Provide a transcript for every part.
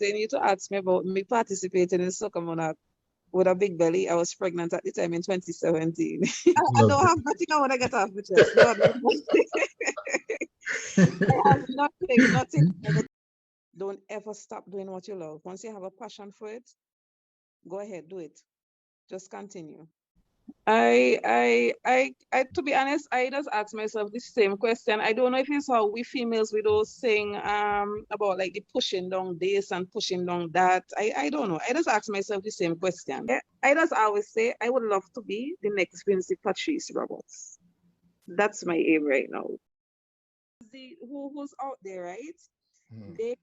They need to ask me about me participating in Soca Monarch with a big belly. I was pregnant at the time in 2017. I don't have nothing I want to get off the chest. No, I have nothing. Don't ever stop doing what you love. Once you have a passion for it, go ahead, do it. Just continue. To be honest, I just ask myself the same question. I don't know if it's how we females we don't sing about like the pushing down this and pushing down that. I don't know. I just ask myself the same question. I just always say I would love to be the next Vincy Patrice Roberts. That's my aim right now. Who's out there, right? They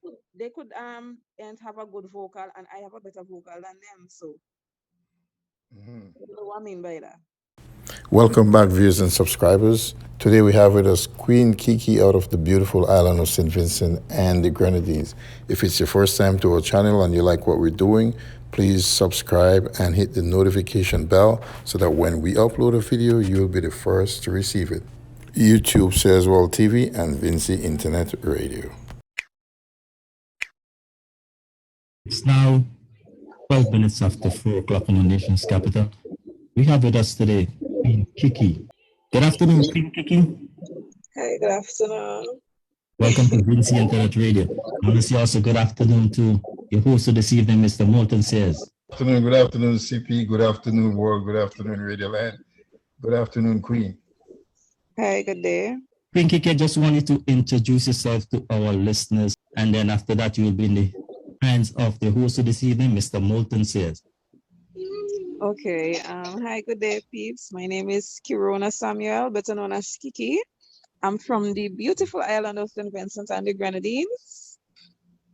could and have a good vocal, and I have a better vocal than them. So you know what I mean by that. Welcome back, viewers and subscribers. Today we have with us Queen Keke out of the beautiful island of St. Vincent and the Grenadines. If it's your first time to our channel and you like what we're doing, please subscribe and hit the notification bell so that when we upload a video, you'll be the first to receive it. YouTube, Sayersworldtv, and Vincy Internet Radio. It's now 12 minutes after 4 o'clock in the nation's capital. We have with us today Queen Keke. Good afternoon, Queen Keke. Hi, good afternoon. Welcome to Vincy Internet Radio. I want to say also good afternoon to your host of this evening, Mr. Moulton Sayers. Good afternoon, CP. Good afternoon, world. Good afternoon, Radio Land. Good afternoon, Queen. Hi, good day. Queen Keke, I just want you to introduce yourself to our listeners, and then after that, you will be in the hands of the host of this evening, Mr. Moulton Sayers. Okay. Hi, good day, peeps. My name is Kirona Samuel, better known as Keke. I'm from the beautiful island of St. Vincent and the Grenadines,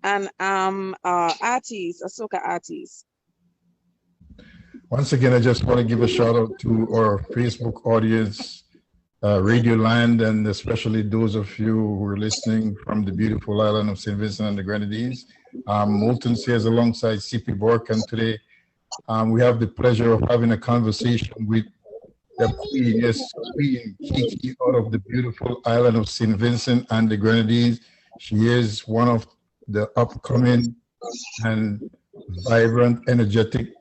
and I'm an artist, a soca artist. Once again, I just want to give a shout out to our Facebook audience, Radio Land, and especially those of you who are listening from the beautiful island of St. Vincent and the Grenadines. Moulton Sayers alongside CP Bork, and today we have the pleasure of having a conversation with the Queen, yes, Queen Keke out of the beautiful island of St. Vincent and the Grenadines. She is one of the upcoming and vibrant, energetic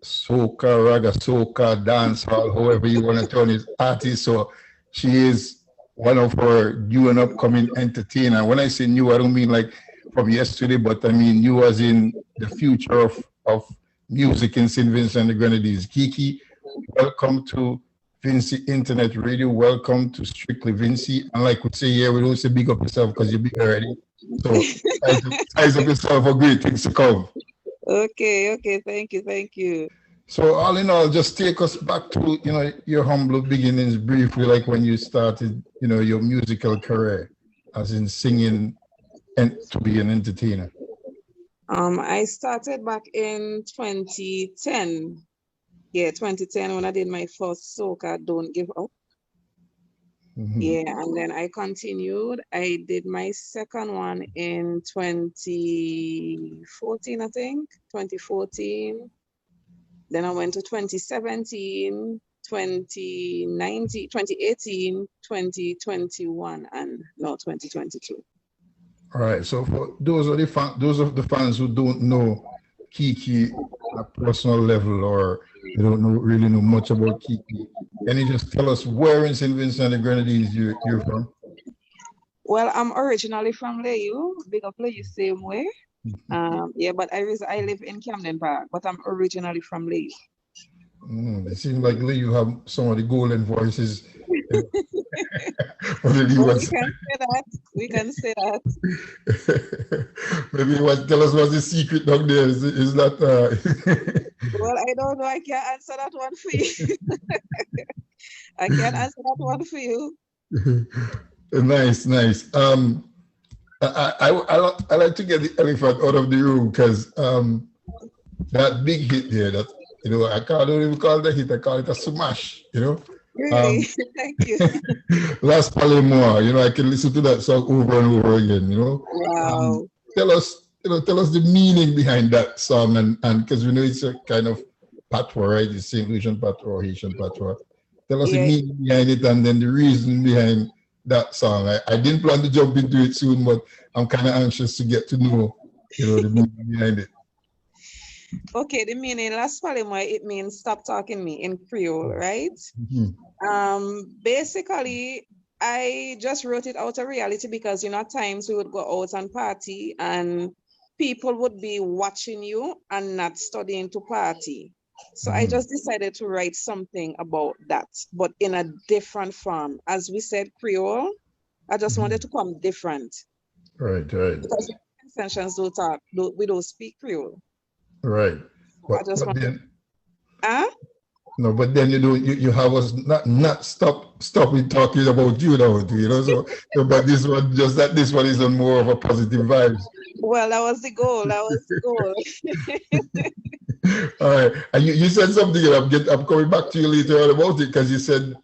soca, raga, soca, dance hall, however you want to turn it, artist. So she is one of our new and upcoming entertainer. When I say new, I don't mean like from yesterday, but I mean new as in the future of music in St. Vincent and the Grenadines. Keke, welcome to Vincy Internet Radio. Welcome to Strictly Vincy. And like we say here, we don't say big up yourself because you're big already. So size up yourself for great things to come. Okay. Thank you. So all in all, just take us back to, your humble beginnings briefly, like when you started, your musical career, as in singing and to be an entertainer. I started back in 2010. Yeah, 2010 when I did my first soca, Don't Give Up. Yeah, and then I continued. I did my second one in 2014, I think. 2014. Then I went to 2017, 2019, 2018, 2021, and now 2022. All right. So for those of the fans who don't know Keke on a personal level, or they don't really know much about Keke, can you just tell us where in St. Vincent and the Grenadines you're from? Well, I'm originally from Layu, big up Layu same way. Yeah, but I live in Camden Park, but I'm originally from Layu. It seems like you have some of the golden voices. We can say that. Maybe tell us what's the secret down there. Is that? Well, I don't know. I can't answer that one for you. I can't answer that one for you. Nice. I like to get the elephant out of the room because that big hit there, that I don't even call it a hit, I call it a smash. Really? Thank you. Last Palermo, I can listen to that song over and over again. Wow. Tell us the meaning behind that song, and because we know it's a kind of patois, right? It's St. Lucian patois or Haitian patois. Tell us the meaning behind it, and then the reason behind that song. I didn't plan to jump into it soon, but I'm kind of anxious to get to know the meaning behind it. Okay, the meaning Las Palmas, it means stop talking me in Creole, right? Basically, I just wrote it out of reality because, at times we would go out and party and people would be watching you and not studying to party. So I just decided to write something about that, but in a different form. As we said, Creole, I just wanted to come different. Right. Because extensions we don't speak Creole. Right. But then you have us not stop with talking about you now, so but this one is on more of a positive vibes. Well, that was the goal. All right. And you said something, and I'm coming back to you later on about it, because you said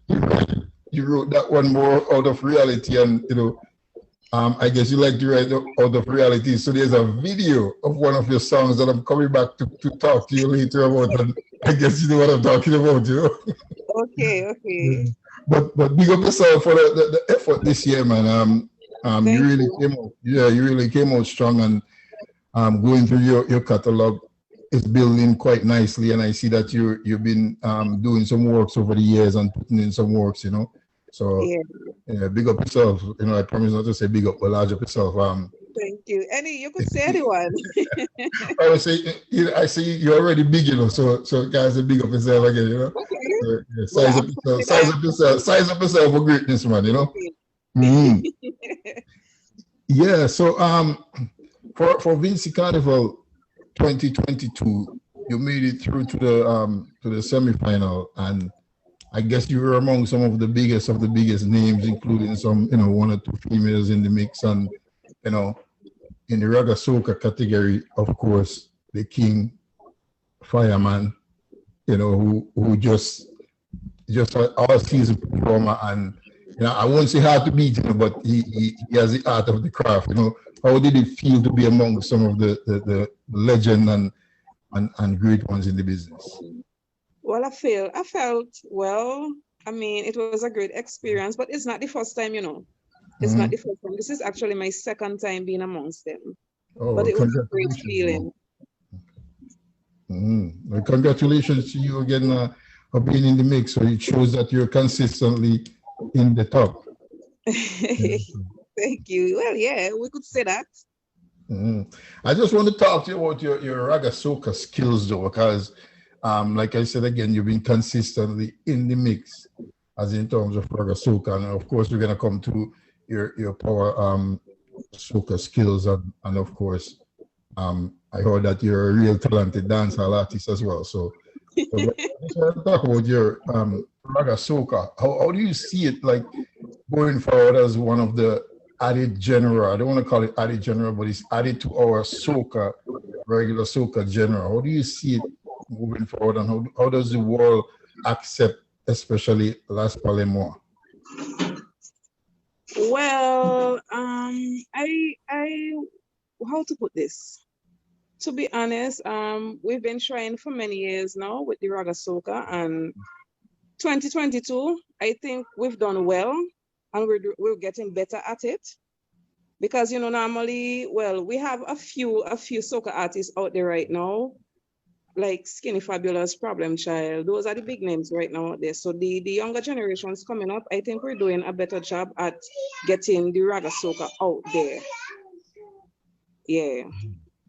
you wrote that one more out of reality, and I guess you like to write out of reality. So there's a video of one of your songs that I'm coming back to talk to you later about, and I guess you know what I'm talking about, Okay. But big up yourself for the effort this year, man. You really came out strong, and going through your catalog is building quite nicely, and I see that you've been doing some works over the years and putting in some works, So yeah, big up yourself. I promise not to say big up, but large up yourself. Thank you. You could say anyone. I say you're already big, so guys, big up yourself again, Okay. Size up yourself for greatness, man, Yeah, so for Vincy Carnival 2022, you made it through to the semi-final, and I guess you were among some of the biggest names, including some, one or two females in the mix, and in the Raga Soca category, of course, the King Fireman, who just an all-season performer, and I won't say hard to beat, but he has the art of the craft. How did it feel to be among some of the legend and great ones in the business? Well, I felt, well, it was a great experience, but it's not the first time, It's not the first time. This is actually my second time being amongst them. But it was a great feeling. Well, congratulations to you again for being in the mix. So it shows that you're consistently in the top. Thank you. Well, yeah, we could say that. I just want to talk to you about your Raga Soca skills, though, because like I said again, you've been consistently in the mix, as in terms of Raga Soca, and of course we're gonna come to your power soca skills, and of course I heard that you're a real talented dancehall artist as well. So I just want to talk about your Raga Soca. How do you see it, like, going forward as one of the added genre? I don't want to call it added genre, but it's added to our soca, regular soca genre. How do you see it moving forward, and how does the world accept, especially Las Palmas? Well, how to put this? To be honest, we've been trying for many years now with the Raga Soca, and 2022, I think we've done well, and we're getting better at it. Because, normally, well, we have a few soca artists out there right now, like Skinny Fabulous, Problem Child. Those are the big names right now out there. So the younger generations coming up, I think we're doing a better job at getting the Raga Soca out there. Yeah.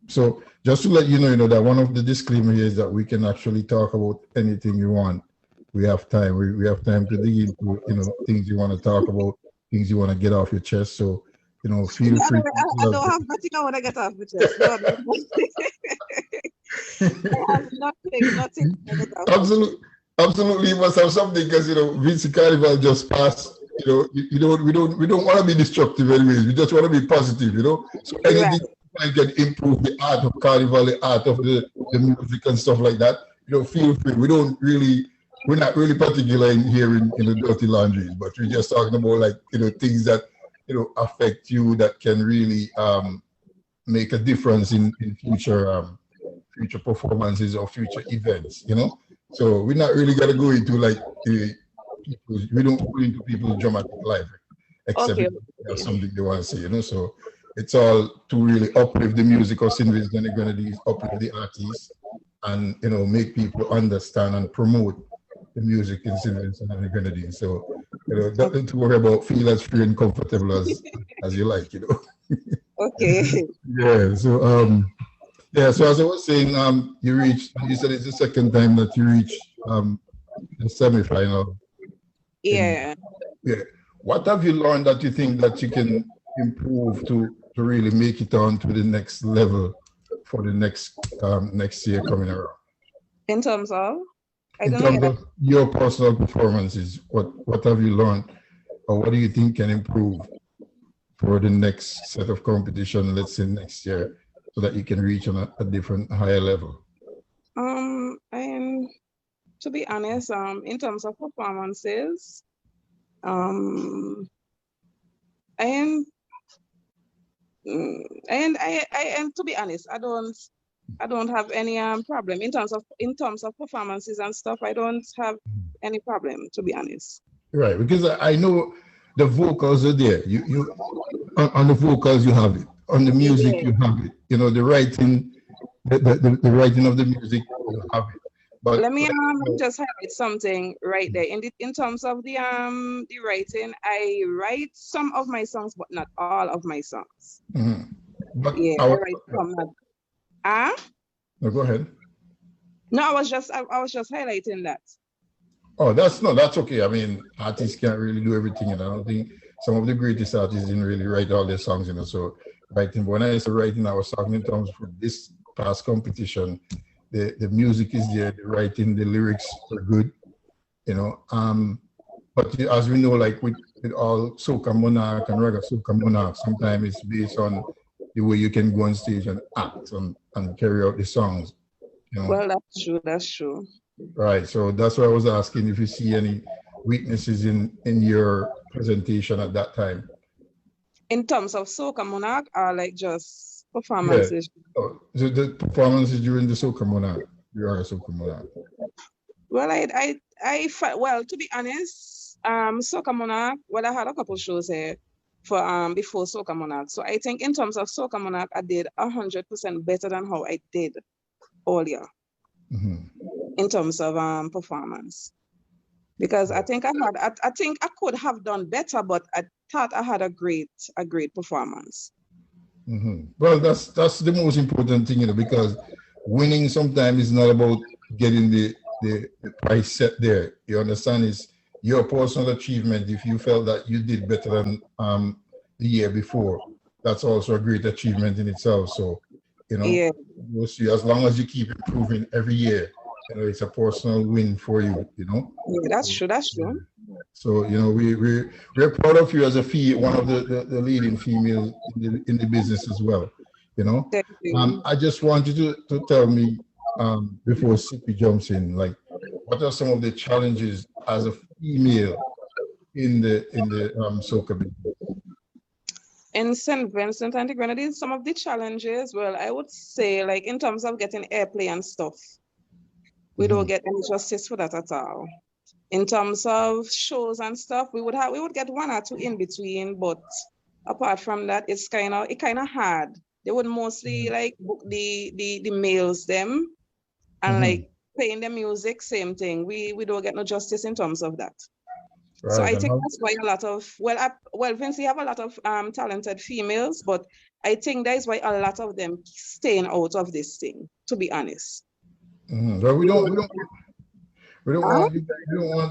So just to let you know, that one of the disclaimers here is that we can actually talk about anything you want. We have time. We have time to dig into, things you want to talk about, things you want to get off your chest. So, feel free. I don't have nothing I want to get off my chest. Nothing. Absolutely, you must have something, because Vincy Carnival just passed. We don't want to be destructive anyways. We just want to be positive. So anything I can improve the art of Carnival, the art of the music and stuff like that. Feel free. We're not really particular here in the dirty laundries, but we're just talking about things that affect you, that can really make a difference in future performances or future events. So we're not really gonna go into we don't go into people's dramatic life, except if they have something they want to say. So it's all to really uplift the music of St. Vincent and the Grenadines, uplift the artists, and make people understand and promote the music in St. Vincent and the Grenadines. So nothing to worry about. Feel as free and comfortable as you like. Okay. Yeah. So So as I was saying, you said it's the second time that you reached the semi-final. Yeah. Yeah. What have you learned that you think that you can improve to really make it on to the next level for the next year coming around? In terms of? In terms of your personal performances, what have you learned, or what do you think can improve for the next set of competition, let's say next year, so that you can reach on a different, higher level? And to be honest, in terms of performances, and to be honest, I don't have any problem in terms of performances and stuff. I don't have any problem, to be honest. Right, because I know the vocals are there. You on the vocals you have it. On the music you have it. The writing, the writing of the music you have it. But let me just highlight something right there. In terms of the writing, I write some of my songs, but not all of my songs. Mm-hmm. But yeah, I write some. No, go ahead. No, I was just highlighting that. Oh, that's okay. I mean, artists can't really do everything, and I don't think some of the greatest artists didn't really write all their songs, So writing, when I say writing, I was talking in terms for this past competition. The music is there, the writing, the lyrics are good, But as we know, like with all soca monarch and reggae soca monarch, sometimes it's based on the way you can go on stage and act and carry out the songs. Well, that's true. That's true. Right. So that's why I was asking if you see any weaknesses in your presentation at that time. In terms of soca monarch, or like just performances? Yeah. Oh, the performances during the soca monarch. You are a soca monarch. Well, well, to be honest, soca monarch. Well, I had a couple shows here for before soca monarch. So I think in terms of soca monarch, I did 100% better than how I did all year. Mm-hmm. In terms of performance, because I think I could have done better, but I thought I had a great performance. Mm-hmm. Well, that's the most important thing, because winning sometimes is not about getting the price set there. You understand? It's your personal achievement. If you felt that you did better than the year before, that's also a great achievement in itself. So, yeah. As long as you keep improving every year, it's a personal win for you. Yeah, that's true. That's true. So we're proud of you as one of the leading females in the business as well. Thank you. I just want you to tell me before Sippy jumps in, like, what are some of the challenges as a female in the soca business? In St. Vincent and the Grenadines, some of the challenges, well, I would say, like, in terms of getting airplay and stuff, we don't get any justice for that at all. In terms of shows and stuff, we would get one or two in between, but apart from that, it's kind of hard. They would mostly like book the males them, and like playing the music, same thing. We don't get no justice in terms of that. Right. So I think that's why a lot of Vincy have a lot of talented females, but I think that is why a lot of them staying out of this thing, to be honest. But we don't want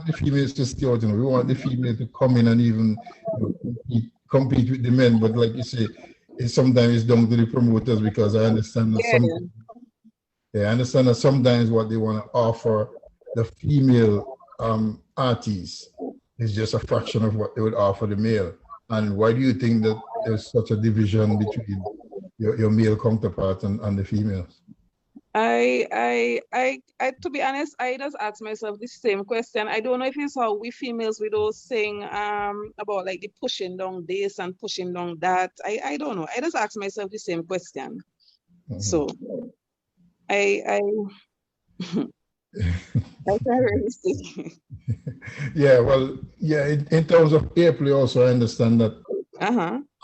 the females to stay out. We want the female to come in and even compete with the men. But like you say, sometimes it's down to the promoters, because I understand that sometimes what they want to offer the female artists is just a fraction of what they would offer the male. And why do you think that there's such a division between your male counterpart and the females? I to be honest, I just ask myself the same question. I don't know if it's how we females we don't sing about like the pushing down this and pushing down that. I don't know. I just ask myself the same question. So I can't really see. Yeah, well, yeah, in terms of airplay also, I understand that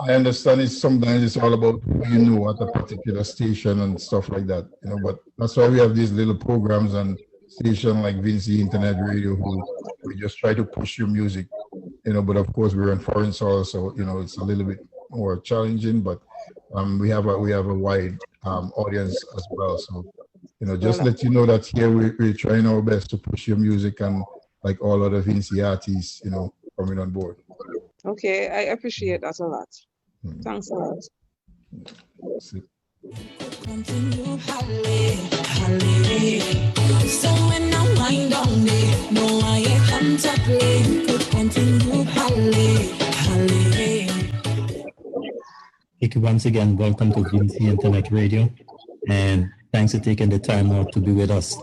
I understand it's sometimes it's all about who you know at a particular station and stuff like that, you know, but that's why we have these little programs and station like Vincy Internet Radio who we just try to push your music, you know, but of course we're in foreign soil, so you know it's a little bit more challenging, but we have a wide audience as well. So, you know, just Well, let you know that here we're trying our best to push your music and like all other Vincy artists, you know, coming on board. okay, I appreciate that a lot. Thanks a lot. That's it. Continue, halle, halle. So when I wind down there, no I come to play. Could continue, halle, halle. Keke, once again, welcome to Vincy Internet Radio, and thanks for taking the time out to be with us.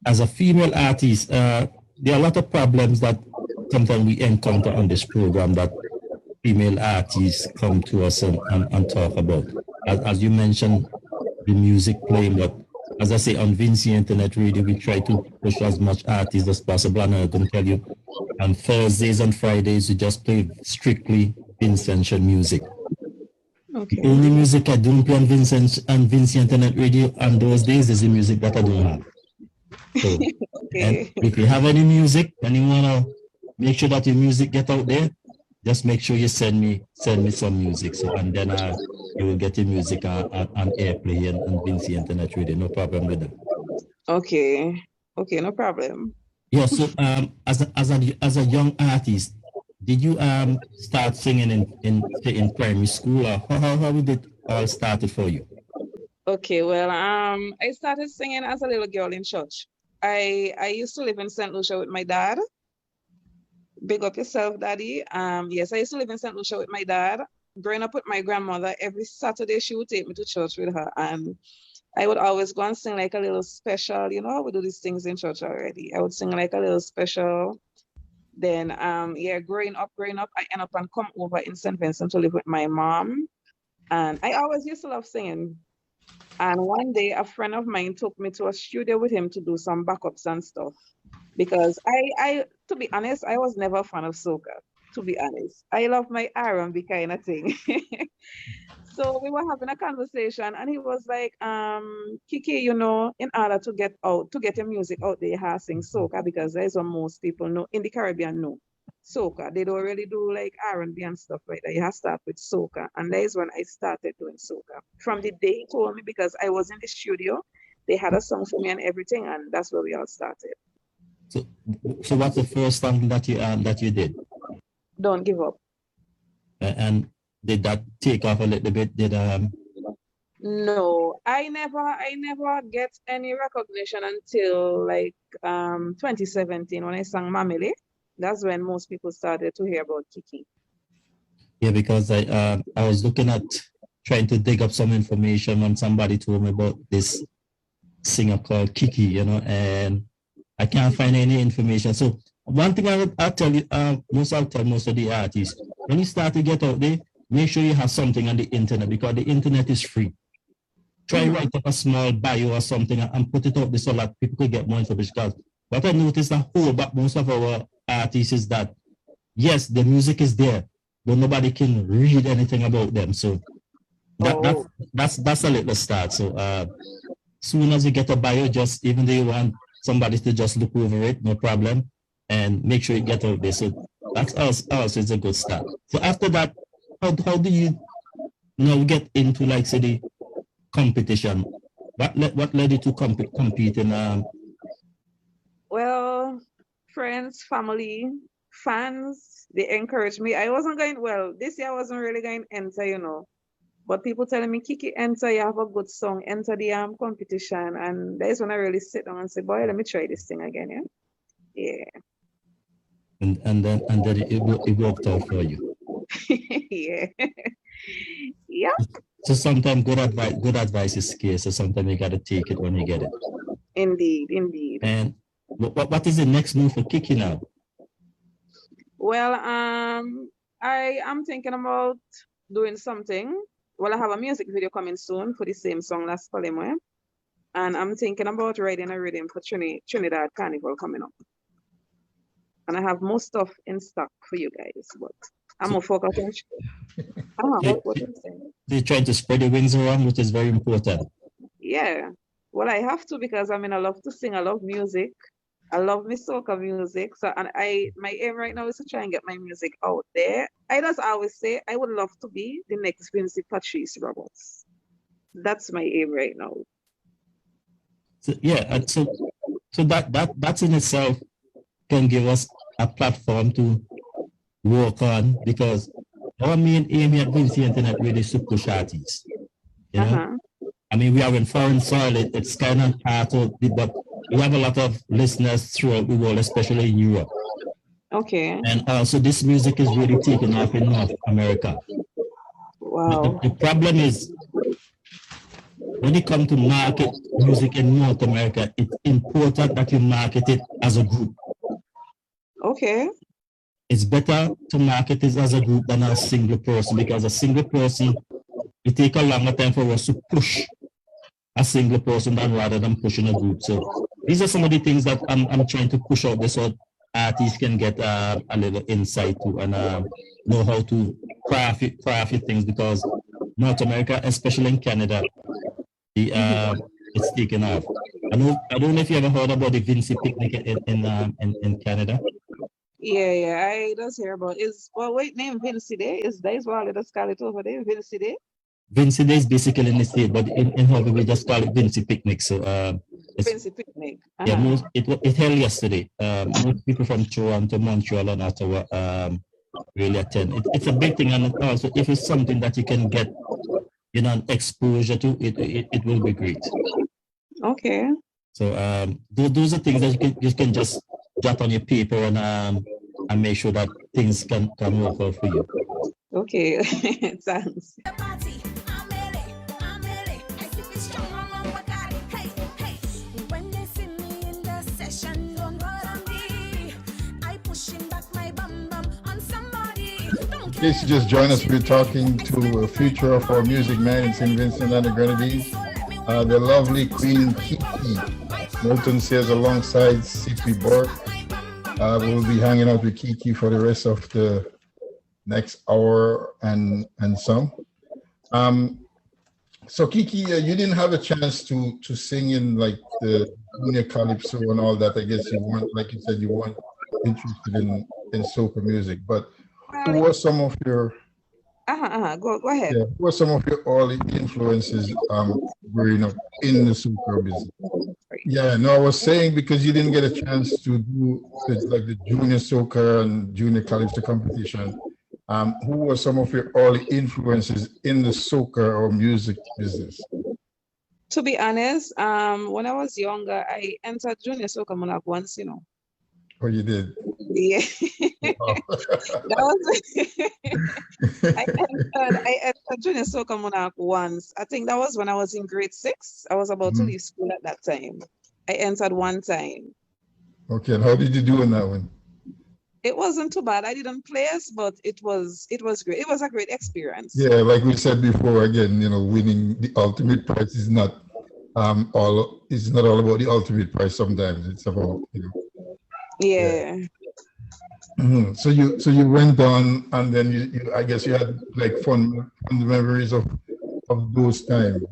As a female artist, there are a lot of problems that sometimes we encounter on this program that female artists come to us and talk about. As you mentioned, the music playing, but as I say, on Vincy Internet Radio, we try to push as much artists as possible. And I can tell you, on Thursdays and Fridays, we just play strictly Vincentian music. Okay. The only music I don't play on Vincy Internet Radio on those days is the music that I don't have. So, Okay. and if you have any music and you wanna make sure that your music get out there, just make sure you send me some music. So and then you will get your music on airplay and Vincy Internet Radio. No problem with that. Okay. Okay, no problem. Yeah. So as a young artist, did you start singing in primary school, or how did it all started for you? Okay, well, I started singing as a little girl in church. I used to live in St. Lucia with my dad. Big up yourself, Daddy. Yes, I used to live in St. Lucia with my dad. Growing up with my grandmother, every Saturday she would take me to church with her, and I would always go and sing like a little special. You know, we do these things in church already. I would sing like a little special. Then, yeah, growing up, I end up and come over in St. Vincent to live with my mom, and I always used to love singing. And one day, a friend of mine took me to a studio with him to do some backups and stuff. Because to be honest, I was never a fan of soca. To be honest, I love my R&B kind of thing. So we were having a conversation, and he was like, Keke, you know, in order to get your music out there, you have to sing soca, because that's what most people know in the Caribbean know. Soca, they don't really do like R&B and stuff like that. You have to start with soca, and that is when I started doing soca. From the day he told me, because I was in the studio, they had a song for me and everything, and that's where we all started. So what's the first song that you did? Don't Give Up. And did that take off a little bit? No, I never get any recognition until like 2017 when I sang Mamele. That's when most people started to hear about Keke. Yeah, because I was looking at trying to dig up some information when somebody told me about this singer called Keke, you know, and I can't find any information. So one thing I'll tell you, I'll tell most of the artists, when you start to get out there, make sure you have something on the internet, because the internet is free. Try write up a small bio or something and put it out there so that people could get more information. Because what I noticed but most of our artists is that, yes, the music is there, but nobody can read anything about them. So that's a little start. So soon as you get a bio, just even though you want somebody to just look over it, no problem, and make sure you get out there. So that's also is a good start. So after that, how do you now get into, like, say, the competition? What led you to compete in? Well, friends, family, fans, they encouraged me. I wasn't going, well, this year I wasn't really going to enter, you know. But people telling me, Keke, enter, you have a good song, enter the competition. And that's when I really sit down and say, boy, let me try this thing again, yeah? Yeah. And then it worked out for you. Yeah. Yeah. So sometimes good advice is scarce, so sometimes you gotta take it when you get it. Indeed. And what is the next move for Keke now? Well, I am thinking about doing something. Well, I have a music video coming soon for the same song, Las Palema. And I'm thinking about writing a rhythm for Trinidad Carnival coming up. And I have more stuff in stock for you guys, but I'm a folk artist. What you saying? They're trying to spread the wings around, which is very important. Yeah. Well, I have to because I mean I love to sing. I love music. I love me soca music. So and my aim right now is to try and get my music out there. I just always say I would love to be the next Vincy Patrice Roberts. That's my aim right now. So, yeah, and so that in itself can give us a platform to work on, because our main aim here at Vincy Internet really is to push artists. You know, I mean, we are in foreign soil. It's kind of hard to, but we have a lot of listeners throughout the world, especially in Europe. Okay. And also, this music is really taking off in North America. Wow. The problem is, when it comes to market music in North America, it's important that you market it as a group. Okay. It's better to market it as a group than a single person, because a single person, it takes a longer time for us to push a single person than rather than pushing a group. So these are some of the things that I'm trying to push out there so artists can get a little insight to and know how to craft things, because North America, especially in Canada, it's taken off. I don't know if you ever heard about the Vincy picnic in Canada. Yeah, I just hear about wait, name Vincy Day is what let's call it over there, Vincy Day. Vincy Day is basically in the state, but in Harvey we just call it Vincy Picnic. So it's Vincy Picnic. yeah, it held yesterday. Most people from Toronto, Montreal, and Ottawa really attend. It's a big thing, and also if it's something that you can get, you know, exposure to, it will be great. Okay. So those are things that you can just jot on your paper and make sure that things can work out for you. Okay. Thanks. In case you just joined us, we're talking to a feature of our music man in St. Vincent and the Grenadines, the lovely Queen Keke. Milton says alongside CP Bork. We'll be hanging out with Keke for the rest of the next hour and some. So Keke, you didn't have a chance to sing in like the junior calypso and all that. I guess you weren't, like you said, you weren't interested in soca music, but who were some of your Go ahead. Yeah, who were some of your early influences growing up in the soca business? Yeah, no, I was saying because you didn't get a chance to do the junior soca and junior calypso competition. Who were some of your early influences in the soca or music business? To be honest, when I was younger, I entered junior soca monarch once, you know. Oh, you did? Yeah. Oh. That was I entered junior soca monarch once. I think that was when I was in grade 6. I was about to leave school at that time. I entered one time. Okay, and how did you do in that one? It wasn't too bad. I didn't place, but it was great. It was a great experience. Yeah, like we said before, again, you know, winning the ultimate prize is not all about the ultimate prize. Sometimes it's about, you know. Yeah. So you went on, and then you I guess you had like fun memories of those times.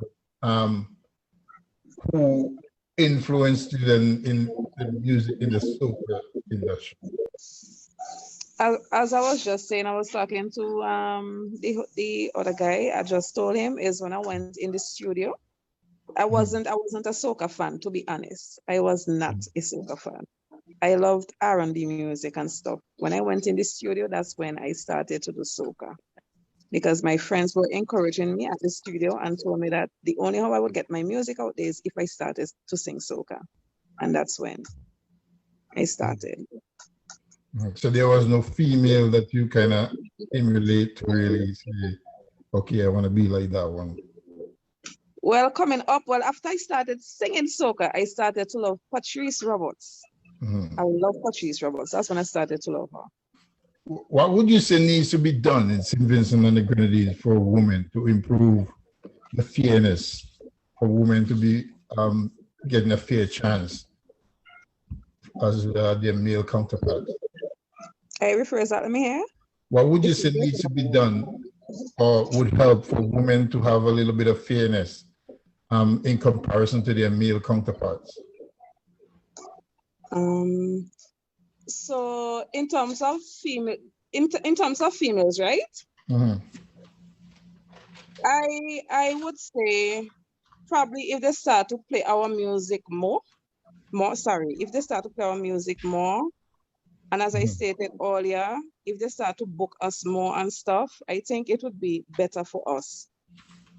Who influenced you then in the music, in the soca industry? As I was just saying, I was talking to the other guy. I just told him is when I went in the studio. I wasn't a soca fan, to be honest. I was not a soca fan. I loved R&B music and stuff. When I went in the studio, that's when I started to do soca, because my friends were encouraging me at the studio and told me that the only how I would get my music out there is if I started to sing soca, and that's when I started. So there was no female that you kind of emulate to really say, okay, I want to be like that one. Well, coming up, after I started singing soca, I started to love Patrice Roberts. I love Patrice Roberts. That's when I started to love her. What would you say needs to be done in St. Vincent and the Grenadines for women to improve the fairness, for women to be getting a fair chance as their male counterparts? I rephrase that. Let me hear. what would you say needs to be done or would help for women to have a little bit of fairness in comparison to their male counterparts? So in terms of female, in terms of females, right? Mm-hmm. I would say probably if they start to play our music if they start to play our music more, and as I stated earlier, if they start to book us more and stuff, I think it would be better for us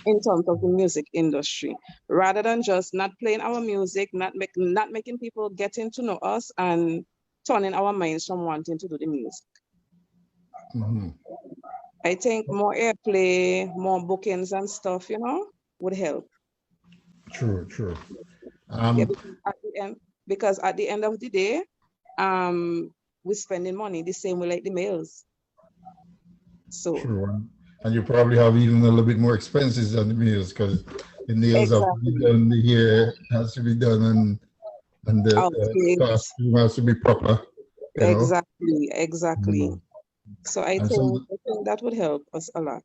in terms of the music industry, rather than just not playing our music, not making people getting to know us and turning our minds from wanting to do the music. Mm-hmm. I think more airplay, more bookings and stuff, would help. True, true. Because at the end of the day, we're spending money the same way like the males. So true. And you probably have even a little bit more expenses than the males because the nails have to be done, the hair has to be done, and the costume has to be proper. Exactly. So I think that would help us a lot.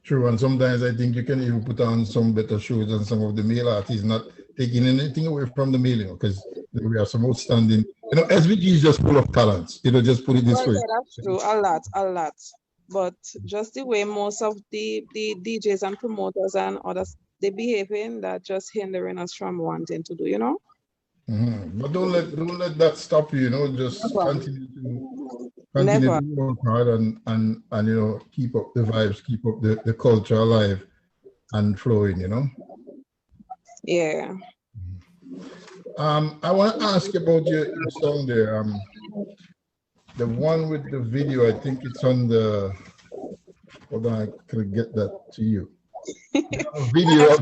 True, and sometimes I think you can even put on some better shows than some of the male artists, not taking anything away from the male, because we have some outstanding, SVG is just full of talents, just put it this way. That's true, a lot. But just the way most of the DJs and promoters and others, they behaving, that just hindering us from wanting to do, Mm-hmm. But don't let that stop you, just continue to work hard and keep up the vibes, keep up the culture alive and flowing, Yeah. I want to ask about your song there. The one with the video, I think it's on the, hold on, I could get that to you. Video.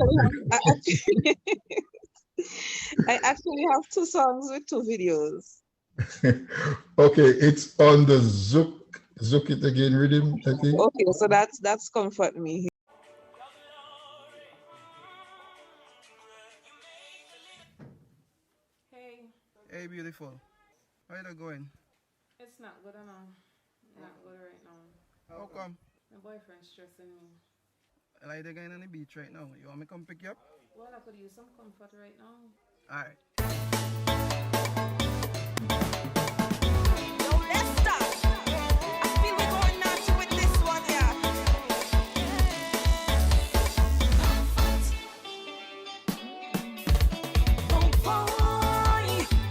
I actually have 2 songs with 2 videos. Okay, it's on the Zook It Again rhythm, I think. Okay, so that's Comfort Me. Hey, beautiful. How are you going? It's not good enough. Not good right now. How come? My boyfriend's stressing me. Like they're going on the beach right now. You want me to come pick you up? Well, I could use some comfort right now. All right. Yo, let's start. I feel we're going naughty with this one here.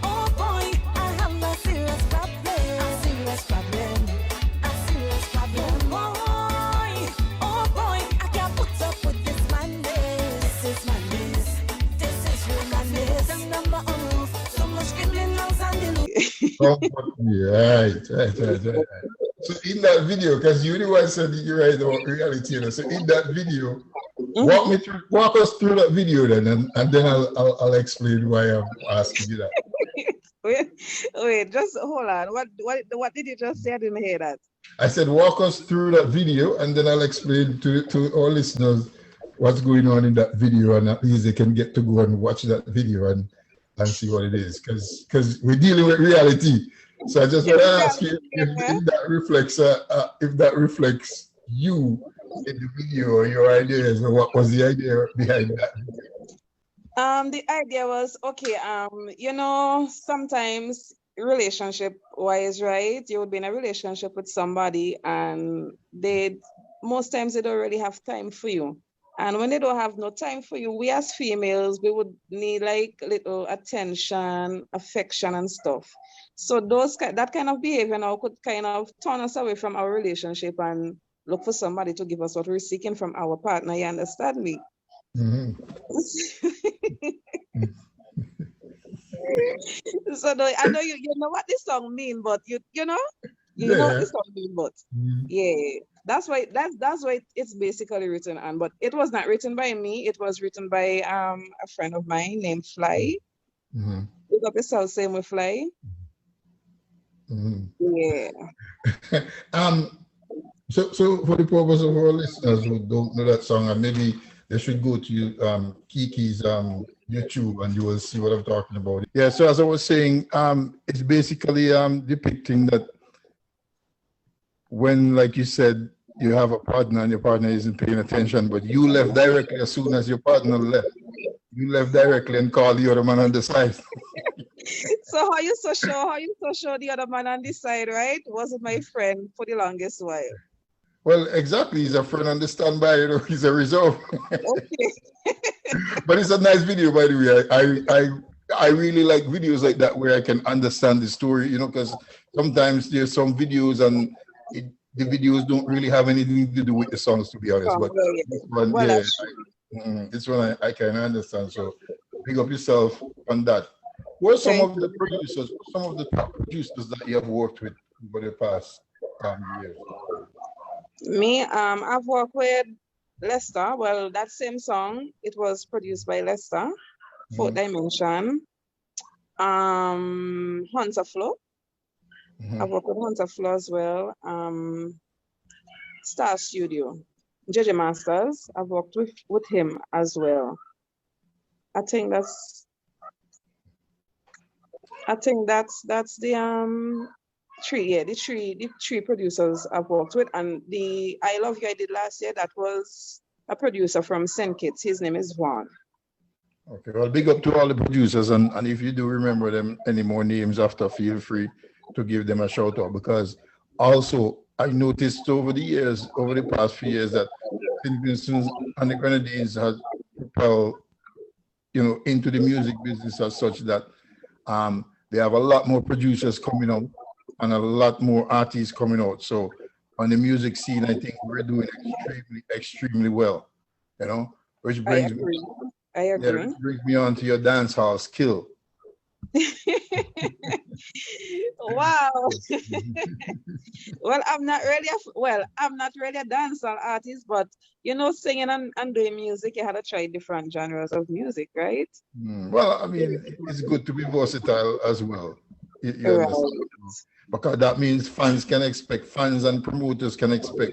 Oh boy, I have a serious problem. A serious problem. Oh boy, I can't put up with this madness. This is madness. This is real madness. The number on roof, so much criminals and the Right. So in that video, because you really said you right about reality, so in that video, walk us through that video then, and then I'll explain why I'm asking you that. Wait, just hold on. What did you just say? I didn't hear that. I said walk us through that video, and then I'll explain to our listeners what's going on in that video, and at least they can get to go and watch that video and see what it is, because we're dealing with reality. So I just want to ask you if that reflects you in the video or your ideas, or what was the idea behind that? The idea was, okay, sometimes relationship wise, right? You would be in a relationship with somebody and most times they don't really have time for you. And when they don't have no time for you, we as females, we would need like little attention, affection and stuff. So that kind of behavior now could kind of turn us away from our relationship and look for somebody to give us what we're seeking from our partner. You understand me? Mm-hmm. So I know you know what this song mean, but you know what this song mean, but yeah, that's why it's basically written on. But it was not written by me. It was written by a friend of mine named Fly. Mm-hmm. Pick up yourself, same with Fly. Mm-hmm. Yeah. So for the purpose of our listeners who don't know that song, and maybe they should go to Keke's YouTube and you will see what I'm talking about. Yeah, so as I was saying, it's basically depicting that when, like you said, you have a partner and your partner isn't paying attention, but you left directly as soon as your partner left. You left directly and called the other man on the side. So how you so sure? How you so sure the other man on this side, right? Wasn't my friend for the longest while. Well, exactly. He's a friend on the standby, you know, he's a reserve. Okay. But it's a nice video, by the way. I really like videos like that where I can understand the story, you know, because sometimes there's some videos and the videos don't really have anything to do with the songs, to be honest. But this one, Well, yeah, this one I can understand. So big up yourself on that. What are some of the producers, some of the top producers that you have worked with over the past years? Me, I've worked with Lester. Well, that same song, it was produced by Lester, Fourth Dimension, Hunter Flow. I've worked with Hunter Flow as well. Star Studio, JJ Masters. I've worked with him as well. I think that's the three producers I've worked with, and the I Love You I did last year, that was a producer from St. Kitts. His name is Juan. Okay, well, big up to all the producers, and if you do remember them any more names after, feel free to give them a shout out, because also I noticed over the years, over the past few years, that St. Vincent and the Grenadines has propelled, you know, into the music business as such that they have a lot more producers coming out and a lot more artists coming out. So on the music scene, I think we're doing extremely well, you know, which brings I agree. Yeah, brings me on to your dance hall skill. Wow. Well, I'm not really a dancehall artist, but you know, singing and doing music, you had to try different genres of music, right? Well, I mean, it's good to be versatile as well. You understand? Because that means fans and promoters can expect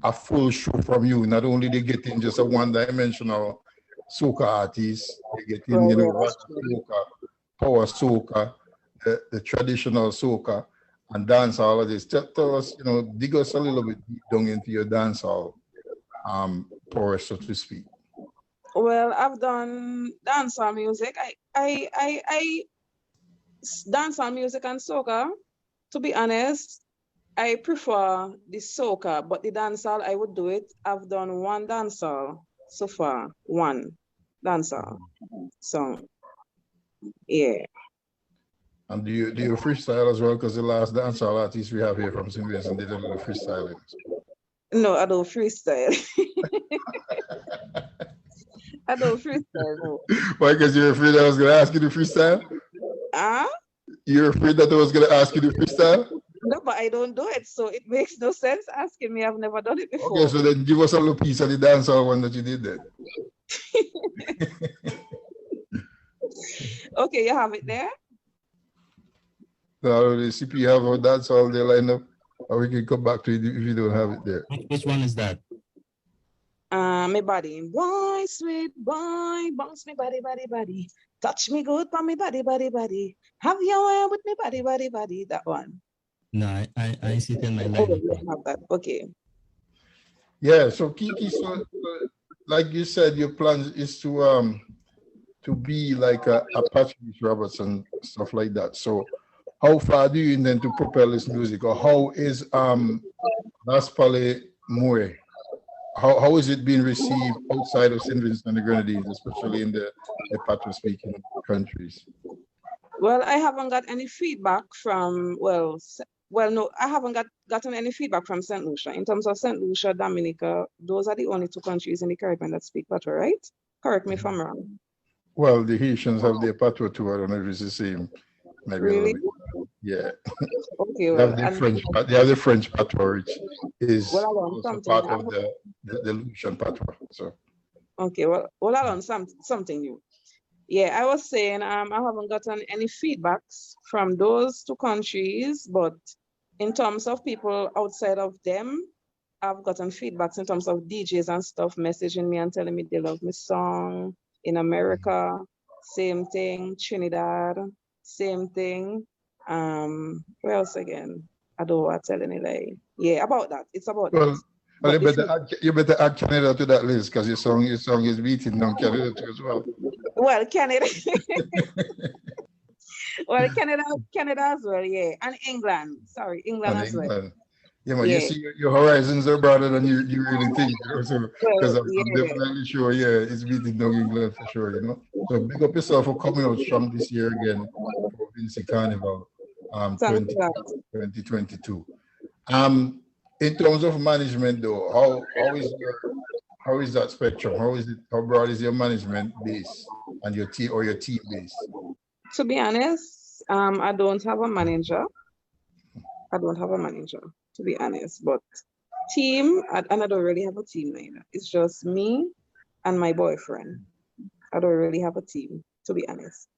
a full show from you. Not only they get in just a one-dimensional soca artist, they get in, you know, soca, power soca, the traditional soca, and dance all of this. Tell us, you know, dig us a little bit deep down into your dancehall power, so to speak. Well, I've done dancehall music. I dancehall music and soca. To be honest, I prefer the soca, but the dancehall, I would do it. I've done one dancehall so far, one dancehall song. Yeah. And do you freestyle as well? Because the last dancehall artist we have here from St. Vincent did a little freestyling. No, I don't freestyle. I don't freestyle. No. Why? Because you're afraid I was going to ask you to freestyle? You're afraid that I was going to ask you to freestyle? No, but I don't do it, so it makes no sense asking me. I've never done it before. Okay, so then give us a little piece of the dancehall one that you did then. Okay, you have it there? No, the CP have our dancehall there lined up, or we can come back to it if you don't have it there. Which one is that? My body. Boy, sweet boy, bounce me body. Touch me good for me body. Have your way with me body. That one. No, I see it in my Oh, line. you have that. Okay. Yeah, so Keke, so like you said, your plan is to be like a Patrice Robertson, stuff like that. So how far do you intend to propel this music, or how is Las Palais Moe? How is it being received outside of St. Vincent and the Grenadines, especially in the Patois-speaking countries? Well, I haven't got any feedback from, no, I haven't gotten any feedback from St. Lucia. In terms of St. Lucia, Dominica, those are the only two countries in the Caribbean that speak Patois, right? Correct me if I'm wrong. Well, the Haitians have their Patois too. I don't know if it's the same. Maybe really? Yeah. Okay. They have the French Patois, which is also part of the Lucian Patois. So. Okay. Well, I learned something new. Yeah, I was saying I haven't gotten any feedbacks from those two countries, but in terms of people outside of them, I've gotten feedbacks in terms of DJs and stuff messaging me and telling me they love my song. In America, same thing. Trinidad, same thing. Where else again? I don't want to tell any lie. Yeah, about that. It's about Well, that. well, But you better add Canada to that list because your song is beating down Canada too as well. well, Canada. Well, Canada as well, yeah. And England. Sorry, England And as well. England. Yeah, man, you Yeah. see your horizons are broader than you really think, you know. So because Well, I'm yeah. definitely sure, yeah, it's beating down England for sure, you know. So big up yourself for coming out strong this year again for Vincy Carnival Thanks a lot. 2022. In terms of management though, how is that spectrum? How broad is your management base and your team base? To be honest, I don't have a manager. I don't have a manager, to be honest. But team, and I don't really have a team either. It's just me and my boyfriend. I don't really have a team, to be honest.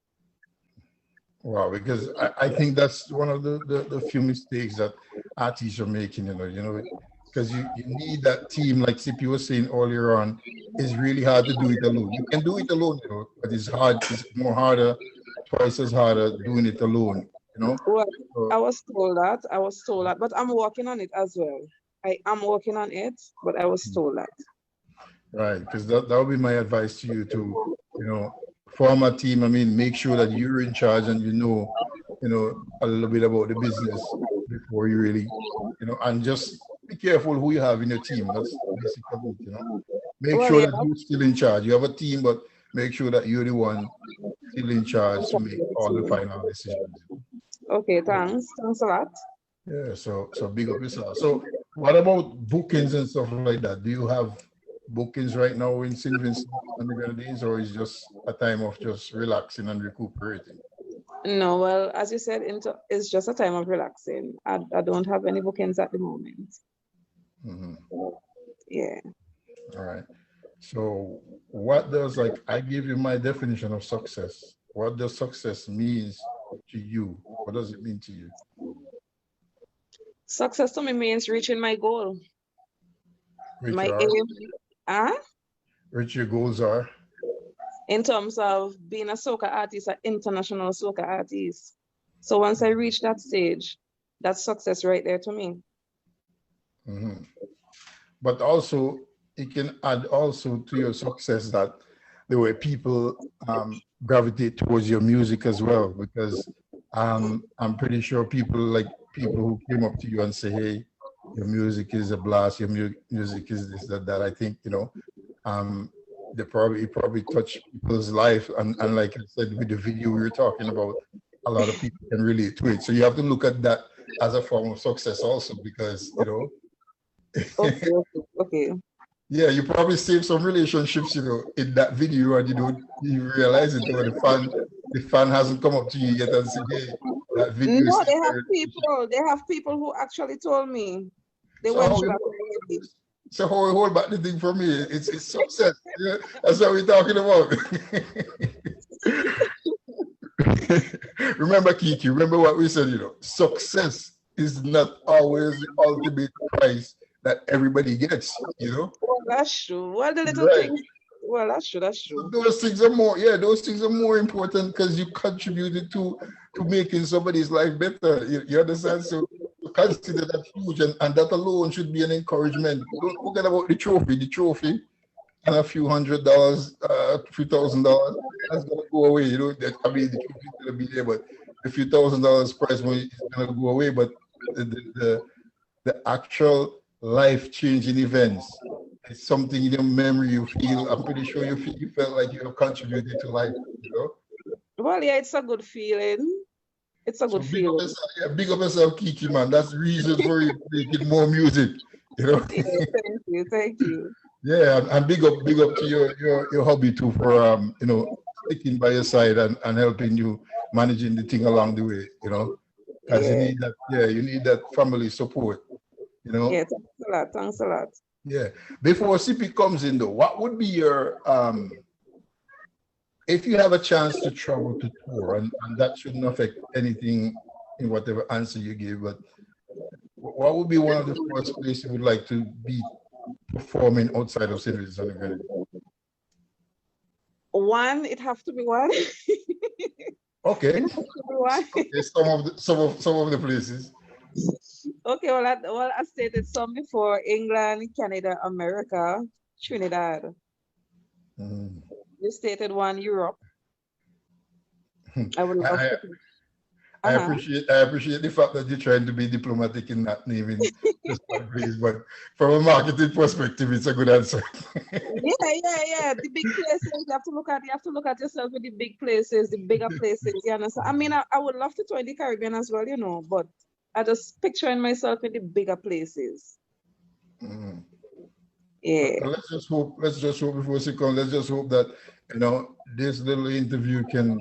Wow, because I think that's one of the few mistakes that artists are making, you know, because you need that team, like CP was saying earlier on, it's really hard to do it alone. You can do it alone, you know, but it's hard, it's more harder, twice as harder doing it alone, you know? Well, So, I was told that, but I'm working on it as well. I am working on it, but I was told that. right, because that would be my advice to you to, you know, form a team. I mean, make sure that you're in charge and you know, a little bit about the business before you really, you know, and just be careful who you have in your team. That's basically it, you know. Make Well, sure yeah. that you're still in charge. You have a team, but make sure that you're the one still in charge to make all the final decisions. Okay, thanks. Thanks a lot. Yeah, so big up yourself. So what about bookings and stuff like that? Do you have bookings right now in St. Vincent and the Grenadines, or is just a time of just relaxing and recuperating? No, well, as you said, it's just a time of relaxing. I don't have any bookings at the moment. Mm-hmm. Yeah. All right. So what does, like, I give you my definition of success. What does success means to you? What does it mean to you? Success to me means reaching my goal. Which My are, aim, which your goals are? in terms of being a soca artist, an international soca artist. So once I reach that stage, that's success right there to me. Mm-hmm. But also, it can add also to your success that the way people gravitate towards your music as well, because I'm pretty sure people who came up to you and say, hey, your music is a blast, your music is this, that, I think, you know, it probably touched people's life. And like I said, with the video we were talking about, a lot of people can relate to it. So you have to look at that as a form of success also, because, you know. Okay. Yeah, you probably saved some relationships, you know, in that video, and you realize it, or the fan hasn't come up to you yet and said, hey, that video. No, they have people who actually told me they went through that already. So hold back the thing for me. It's success. Yeah, that's what we're talking about. Remember, Keke, remember what we said, you know, success is not always the ultimate prize that everybody gets, you know. Well, that's true. Well, the little things. Well, that's true. So those things are more important because you contributed to making somebody's life better. You understand? So consider that huge, and that alone should be an encouragement. Don't forget about the trophy and a few $100, a few $1,000, that's gonna go away. You know, I mean, the trophy's gonna be there, but a few $1,000 prize money is gonna go away. But the actual life-changing events, it's something in your memory you feel. I'm pretty sure you felt like you have contributed to life. You know. Well, yeah, it's a good feeling. It's a good feeling. Big up yourself, Keke, man. That's the reason for you making more music. You know. Yeah, thank you. Yeah, and big up to your hobby too for you know, sticking by your side and helping you managing the thing along the way. You know, because you need that. Yeah, you need that family support. You know. Yeah, thanks a lot. Yeah. Before CP comes in though, what would be your if you have a chance to travel to tour, and that shouldn't affect anything in whatever answer you give, but what would be one of the first places you would like to be performing outside of St. Vincent and Grenadines? One, it have to be one. Okay. It have to be one. Okay, some of the places. Okay, well, I stated some before: England, Canada, America, Trinidad. Mm. You stated one, Europe. I would love I, to. I Uh-huh. appreciate the fact that you're trying to be diplomatic in not naming just one place, but from a marketing perspective, it's a good answer. Yeah. The big places you have to look at yourself with the big places, the bigger places. You understand? I mean, I would love to tour in the Caribbean as well, but I just picturing myself in the bigger places. Mm. Yeah. But let's just hope before she comes, let's just hope that this little interview can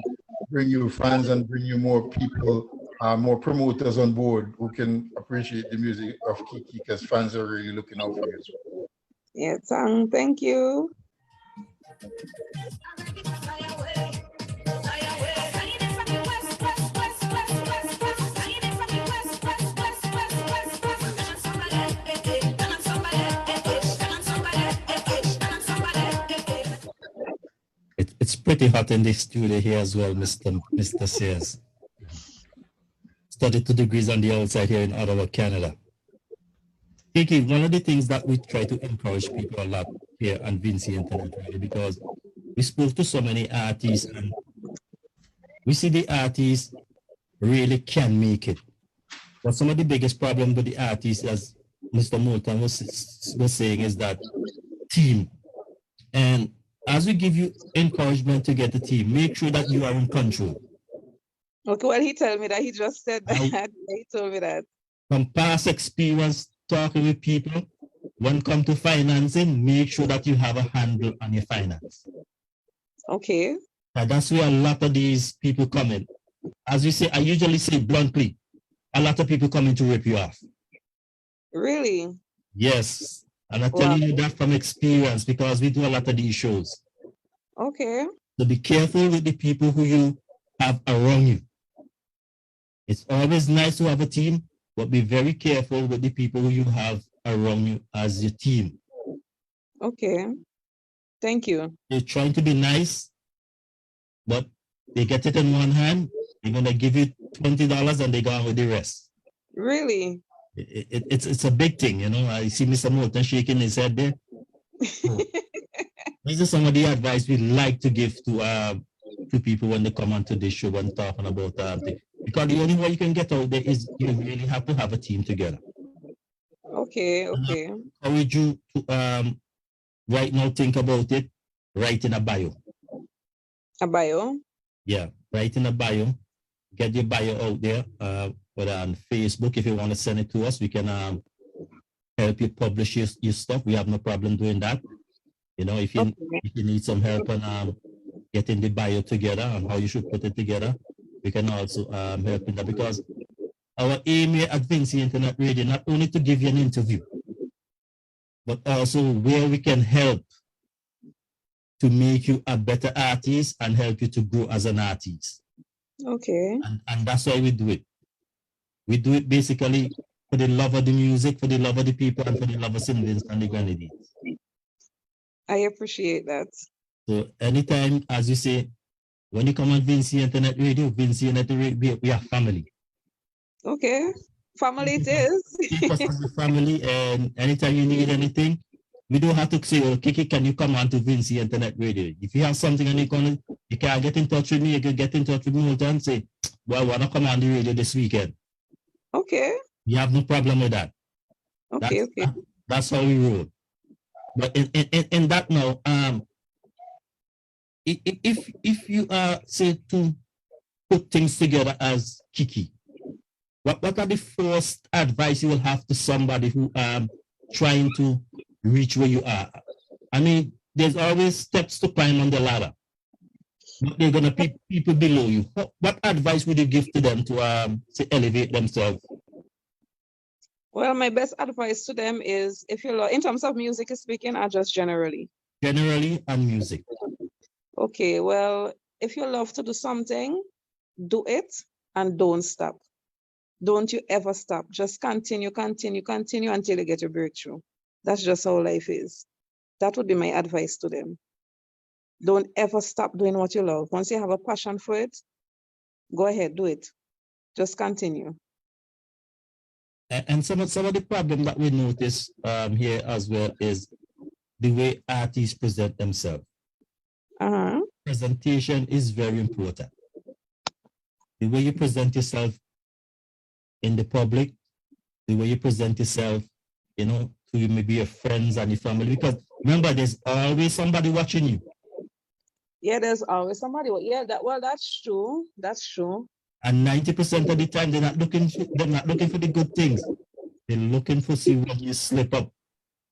bring you fans and bring you more people, more promoters on board who can appreciate the music of Keke, because fans are really looking out for you as well. Yeah, thank you. It's pretty hot in the studio here as well, Mr. Sayers. 32 degrees on the outside here in Ottawa, Canada. Keke, one of the things that we try to encourage people a lot here on Vincy Internet Radio, because we spoke to so many artists and we see the artists really can make it. But some of the biggest problem with the artists, as Mr. Moulton was saying, is that team. And as we give you encouragement to get a team, make sure that you are in control. Okay, well, he told me that. He just said that. He told me that. From past experience talking with people, when come to financing, make sure that you have a handle on your finance. Okay. And that's where a lot of these people come in. As we say, I usually say bluntly, a lot of people come in to rip you off. Really? Yes. And I'm telling you that from experience, because we do a lot of these shows. Okay. So be careful with the people who you have around you. It's always nice to have a team, but be very careful with the people who you have around you as your team. Okay. Thank you. They're trying to be nice, but they get it in one hand. They're going to give you $20 and they go on with the rest. Really? It's a big thing, I see Mr. Moulton shaking his head there. So, these are some of the advice we like to give to people when they come onto this show and talking about things. Because the only way you can get out there is you really have to have a team together. Okay. I encourage you to right now think about it, write in a bio. A bio? Yeah, write in a bio. Get your bio out there, whether on Facebook. If you want to send it to us, we can help you publish your stuff. We have no problem doing that. If you need some help on getting the bio together and how you should put it together, we can also help in that, because our aim here at Vincy Internet Radio, not only to give you an interview, but also where we can help to make you a better artist and help you to grow as an artist. Okay. And that's why we do it. We do it basically for the love of the music, for the love of the people, and for the love of St. Vincent and the Grenadines. I appreciate that. So anytime, as you say, when you come on Vincy Internet Radio, Vincy Internet Radio, we are family. Okay. Family it is. Keep us as a family, and anytime you need anything, we don't have to say, well, Keke, can you come on to Vincy Internet Radio? If you have something and you can't get in touch with me, you can get in touch with me and say, well, I want to come on the radio this weekend. Okay. You have no problem with that. Okay. That's how we roll. But in that now, if you say to put things together as Keke, what are the first advice you will have to somebody who trying to reach where you are? I mean, there's always steps to climb on the ladder, but they're gonna be people below you. What advice would you give to them to elevate themselves? Well, my best advice to them is, if you love, in terms of music speaking, or just generally? Generally and music. Okay, well, if you love to do something, do it and don't stop. Don't you ever stop. Just continue until you get your breakthrough. That's just how life is. That would be my advice to them. Don't ever stop doing what you love. Once you have a passion for it, go ahead, do it. Just continue. And some of the problem that we notice here as well is the way artists present themselves. Presentation is very important. The way you present yourself in the public, the way you present yourself, you know, to maybe your friends and your family, because remember, there's always somebody watching you. Yeah, there's always somebody. Yeah, that's true. That's true. And 90% of the time, they're not looking for the good things. They're looking for see when you slip up.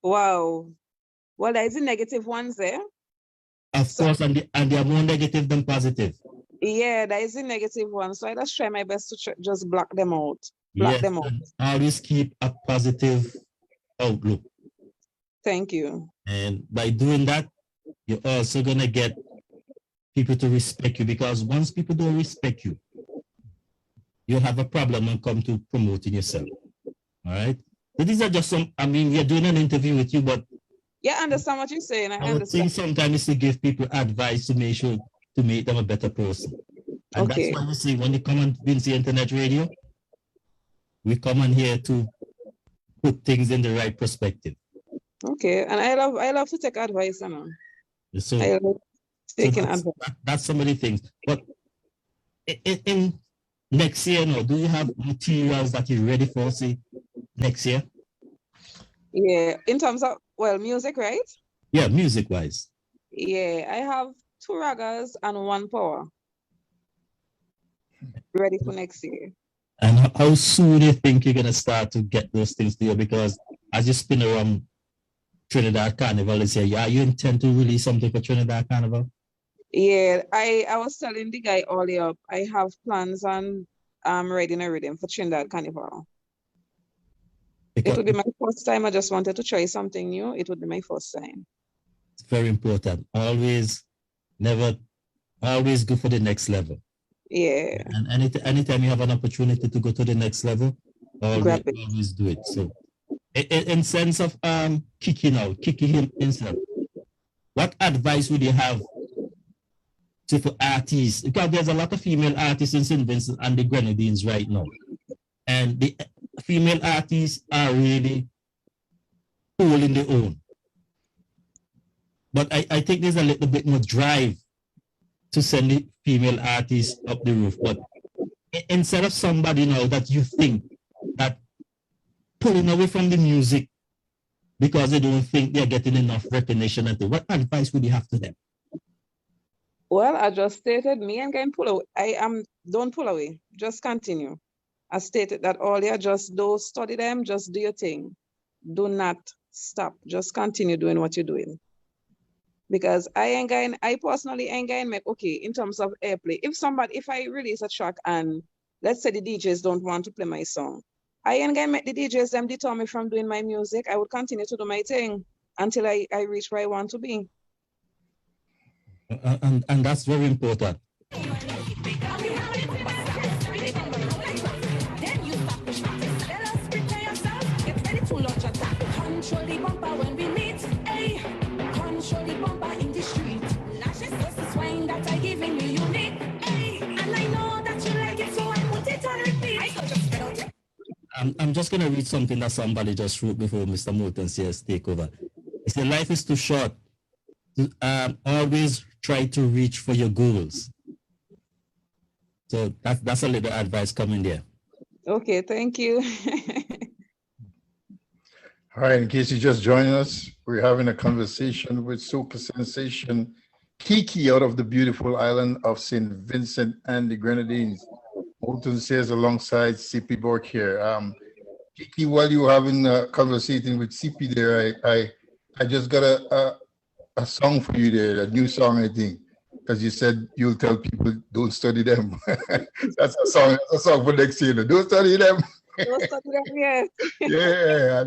Wow. Well, there's the negative ones there. Of course, and they are more negative than positive. Yeah, there is the negative one. So I just try my best to just block them out. Block them out. Always keep a positive outlook. Thank you. And by doing that, you're also gonna get people to respect you, because once people don't respect you, you'll have a problem when it comes to promoting yourself. All right. So these are just some, I mean, we're doing an interview with you, but yeah, I understand what you're saying. I understand. think sometimes is to give people advice to make sure to make them a better person. And that's why we say when you come on Vincy Internet Radio, we come on here to put things in the right perspective. Okay, and I love to take advice, you know. So, I love taking advice. That's some of the things. But in next year, no, do you have materials that you're ready for, say, next year? Yeah, in terms of, well, music, right? Yeah, music-wise. Yeah, I have 2 ragas and 1 power ready for next year. And how soon do you think you're going to start to get those things there? Because as you spin around Trinidad Carnival this year, yeah, you intend to release something for Trinidad Carnival? Yeah, I was telling the guy earlier, I have plans on writing a rhythm for Trinidad Carnival. It would be my first time. I just wanted to try something new. It would be my first time. It's very important. Always go for the next level. Yeah. And anytime you have an opportunity to go to the next level, always do it. So in sense of Keke himself, what advice would you have for artists? Because there's a lot of female artists in St. Vincent and the Grenadines right now. And the female artists are really holding their own. But I think there's a little bit more drive to send the female artists up the roof. But instead of somebody now that you think that pulling away from the music because they don't think they're getting enough recognition, and what advice would you have to them? Well, I just stated me and going pull away. Don't pull away. Just continue. I stated that earlier, just don't study them, just do your thing. Do not stop. Just continue doing what you're doing. Because I personally ain't going to make, okay, in terms of airplay, if I release a track and let's say the DJs don't want to play my song, I ain't going to make the DJs them deter me from doing my music. I would continue to do my thing until I reach where I want to be. And that's very important. I'm just going to read something that somebody just wrote before Mr. Moulton says take over. He said, life is too short. Always try to reach for your goals. So that's a little advice coming there. Okay, thank you. All right, in case you're just joining us, we're having a conversation with soca sensation Keke out of the beautiful island of St. Vincent and the Grenadines. Moulton says alongside CP Bork here. Keke, while you were having a conversation with CP there, I just got a song for you there, a new song, I think, because you said you'll tell people don't study them. That's a song for next year. Don't study them. Don't study them, yeah. Yeah.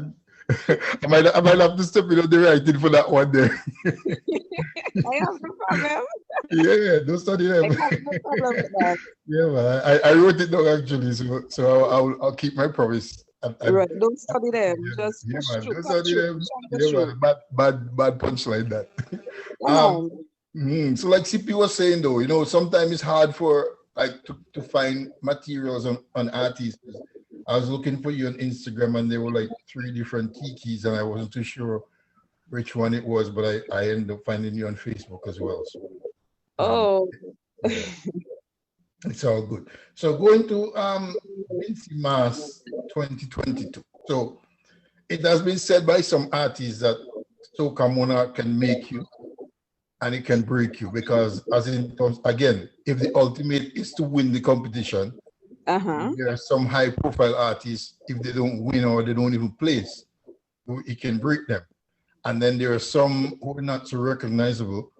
I might have to step in on the writing for that one there. I have no problem. Yeah, don't study them. I have no problem with that. Yeah, man. I wrote it down actually, so I'll keep my promise. Right, don't study them. Yeah, Just yeah, push man. through. Don't study them. Yeah, man. Bad punchline that. So like CP was saying though, you know, sometimes it's hard for like to find materials on artists. I was looking for you on Instagram, and there were like 3 different Kekes, and I wasn't too sure which one it was, but I ended up finding you on Facebook as well. So, Oh, yeah, it's all good. So going to Vincy Mass 2022. So it has been said by some artists that soca monarch can make you and it can break you, because as in terms, again, if the ultimate is to win the competition, there are some high profile artists, if they don't win or they don't even place, it can break them. And then there are some who are not so recognizable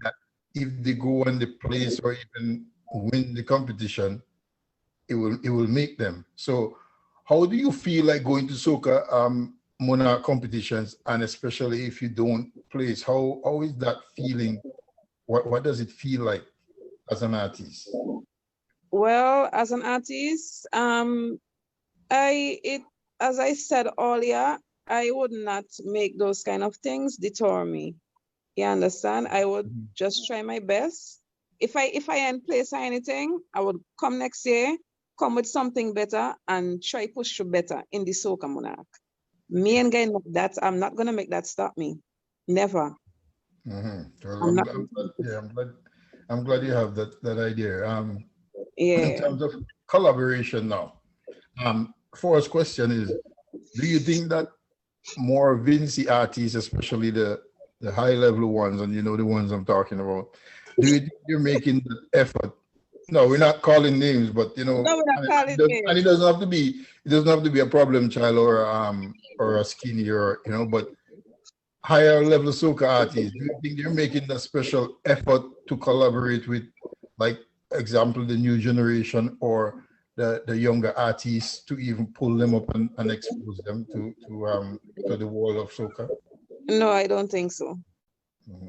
that if they go and they place or even win the competition, it will make them. So how do you feel like going to soca monarch competitions, and especially if you don't place? How is that feeling? What does it feel like as an artist? well, as an artist, as I said earlier, I would not make those kind of things deter me. You understand? I would just try my best. If I ain't place or anything, I would come next year, come with something better, and try push through better in the soca monarch. Me and guy that I'm not gonna make that stop me. Never. Well, I'm not. I'm glad you have that idea. In Yeah. terms of collaboration now, first question is, do you think that more Vincy artists, especially the high level ones, and you know the ones I'm talking about, do you think you're making the effort? No, we're not calling names, but you know, No, we're not calling and it doesn't have to be a problem child or a skinny, or you know, but higher level soca artists, do you think they're making that special effort to collaborate with, like example, the new generation or the younger artists, to even pull them up and expose them to the world of soca? No, I don't think so.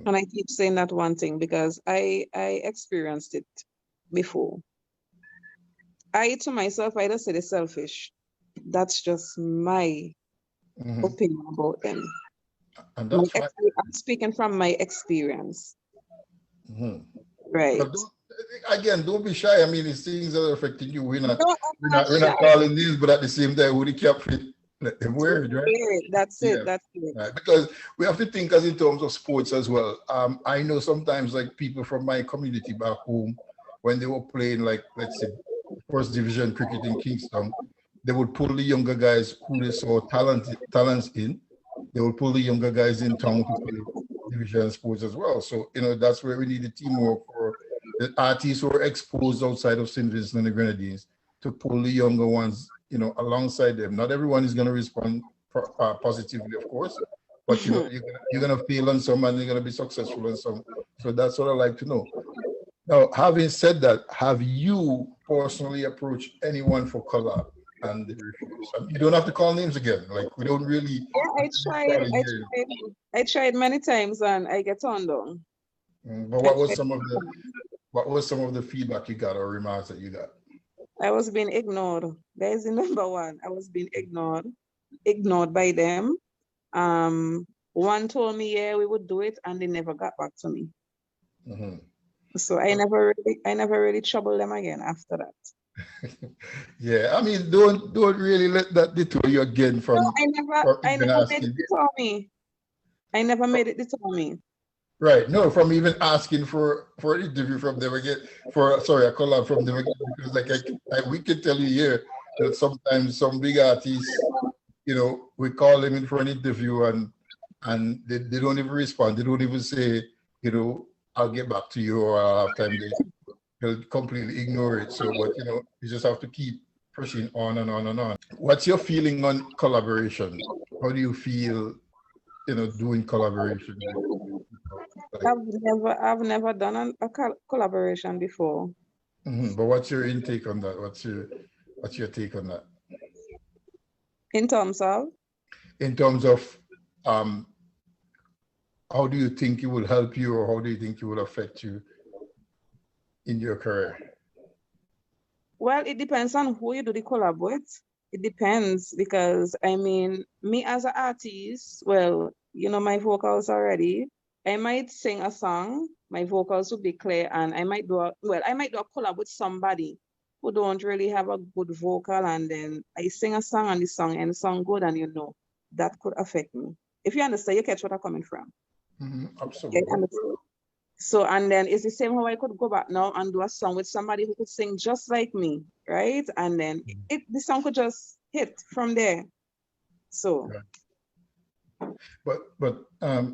And I keep saying that one thing because I experienced it before. I to myself, I just say they're selfish. That's just my opinion about them. And that's fine. I'm speaking from my experience. Right. But don't be shy. I mean, it's things that are affecting you. We're not calling names, but at the same time, we can't fit the word, right? That's it. That's it. Right. Because we have to think as in terms of sports as well. I know sometimes like people from my community back home, when they were playing like, let's say, first division cricket in Kingston, they would pull the younger guys who they saw talents in. They would pull the younger guys in town to play division sports as well. So, you know, that's where we need a teamwork for the artists who are exposed outside of St. Vincent and the Grenadines to pull the younger ones, you know, alongside them. Not everyone is going to respond positively, of course, but you know, you're going to fail on some and you're going to be successful on some. So that's what I like to know. Now, having said that, have you personally approached anyone for collab and they refuse? You don't have to call names again. Like, we don't really. Yeah, I tried many times and I get turned down. But what was some of the feedback you got or remarks that you got? I was being ignored. That is the number one. I was being ignored by them. One told me, yeah, we would do it, and they never got back to me. So I never really troubled them again after that. Yeah, I mean, don't really let that deter you again from. No, I never made it deter me. I never made it deter me. Right. No, from even asking for an interview from them again, a collab from them again, because like we can tell you here that sometimes some big artists, you know, we call them in for an interview and they don't even respond. They don't even say, you know, I'll get back to you or I'll have time. They'll completely ignore it. So, but you know, you just have to keep pushing on and on and on. What's your feeling on collaboration? How do you feel, you know, doing collaboration? I've never done a collaboration before. But what's your intake on that? What's your take on that? In terms of how do you think it will help you, or how do you think it will affect you in your career? Well, it depends on who you do the collab with. It depends, because I mean, me as an artist, well, you know my vocals already. I might sing a song, my vocals will be clear, and I might do a collab with somebody who don't really have a good vocal, and then I sing a song and the song ends song good, and that could affect me. If you understand, you catch what I'm coming from. Absolutely. So, and then it's the same how I could go back now and do a song with somebody who could sing just like me, right? And then the song could just hit from there. So. But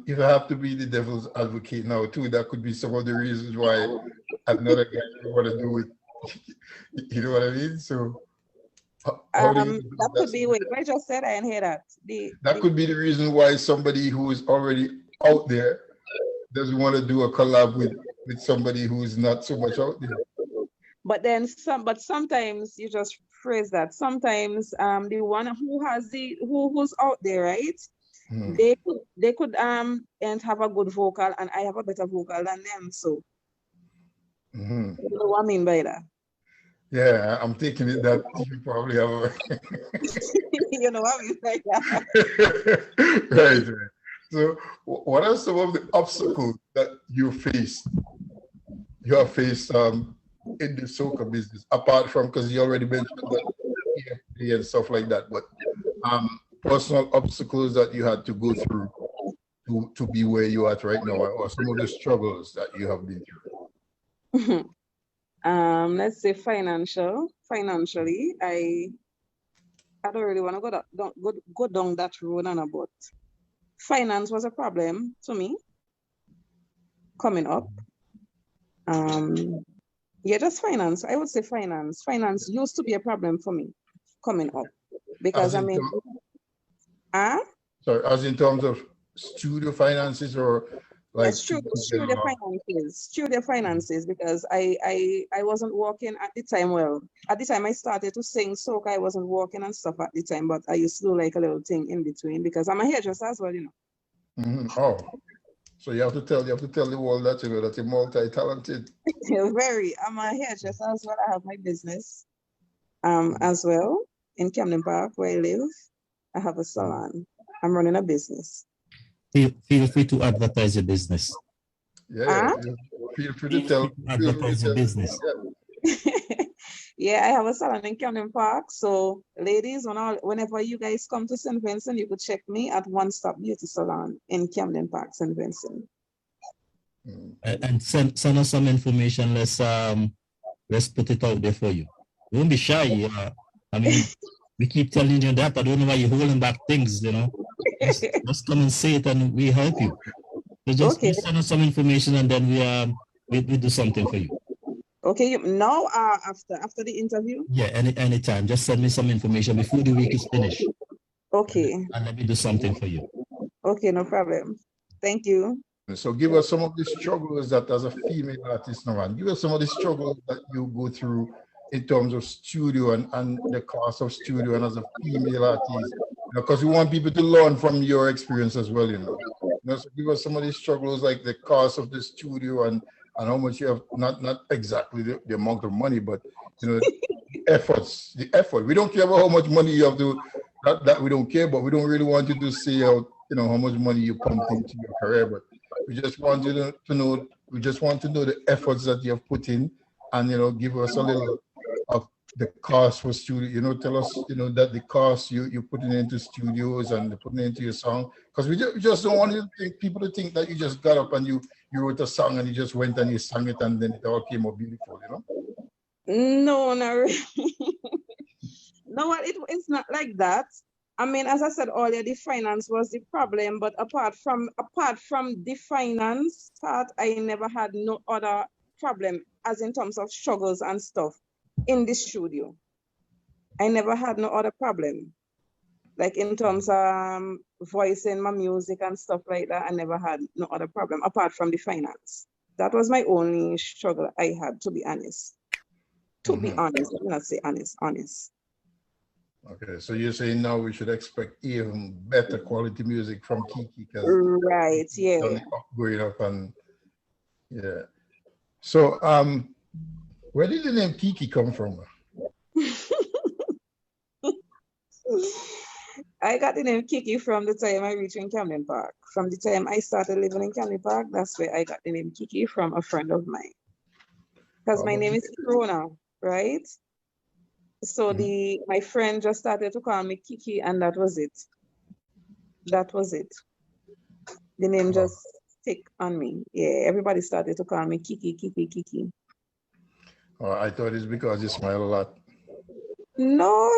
if I have to be the devil's advocate now too, that could be some of the reasons why another guy don't want to do it. You know what I mean? So that could be what I just said. I didn't hear that. That could be the reason why somebody who is already out there doesn't want to do a collab with somebody who is not so much out there. But then sometimes you just phrase that. Sometimes the one who has who's out there, right? They could and have a good vocal, and I have a better vocal than them. So you know what I mean by that? Yeah, I'm taking it that you probably have a you know what I mean by that. right. So what are some of the obstacles that you have faced in the soca business, apart from, because you already mentioned that EFP and stuff like that, but personal obstacles that you had to go through to be where you are at right now, or some of the struggles that you have been through? Let's say financially, I don't really want to go down that road, but finance was a problem to me coming up. Yeah, just finance. I would say finance. Finance used to be a problem for me coming up because sorry, as in terms of studio finances, or like studio finances, because I wasn't working at the time. Well, at the time I started to sing soca, I wasn't working and stuff at the time, but I used to do like a little thing in between because I'm a hairdresser as well, Oh, so you have to tell the world that that you're multi-talented. Very. I'm a hairdresser as well. I have my business as well in Camden Park where I live. I have a salon. I'm running a business. Feel free to advertise your business. Yeah, feel free to advertise your business. Yeah, I have a salon in Camden Park. So, ladies, whenever you guys come to St. Vincent, you could check me at One Stop Beauty Salon in Camden Park, St. Vincent. And send us some information. Let's put it out there for you. Don't be shy. I mean, we keep telling you that. I don't know why you're holding back things. Just come and say it, and we help you. So just send us some information, and then we do something for you. Okay, now after the interview? Yeah, anytime. Just send me some information before the week is finished. Okay. And let me do something for you. Okay, no problem. Thank you. So give us some of the struggles that as a female artist now, and give us some of the struggles that you go through in terms of studio and the cost of studio, and as a female artist, because we want people to learn from your experience as well, So give us some of the struggles, like the cost of the studio and how much you have, not exactly the amount of money, but the effort. We don't care about how much money you have to, that we don't care, but we don't really want you to say out, how much money you pumped into your career, but we just want you to know, the efforts that you have put in, and give us a little of the cost for studio, tell us, that the cost you putting into studios and putting into your song, because we just don't want people to think that you just got up and you wrote a song and you just went and you sang it and then it all came out beautiful, No, not really. No, it's not like that. I mean, as I said earlier, the finance was the problem, but apart from the finance part, I never had no other problem as in terms of struggles and stuff in the studio. I never had no other problem. Like in terms of voicing my music and stuff like that, I never had no other problem apart from the finance. That was my only struggle I had, to be honest. To be honest, let me not say honest. Okay, so you're saying now we should expect even better quality music from Keke, because right, yeah, going up, and yeah. So where did the name Keke come from? I got the name Keke from the time I reached in Camden Park. From the time I started living in Camden Park, that's where I got the name Keke from a friend of mine. Because my name is Corona, right? So my friend just started to call me Kiki, and that was it. That was it. The name just stick on me. Yeah, everybody started to call me Kiki, Kiki, Kiki. Oh, I thought it's because you smile a lot. No.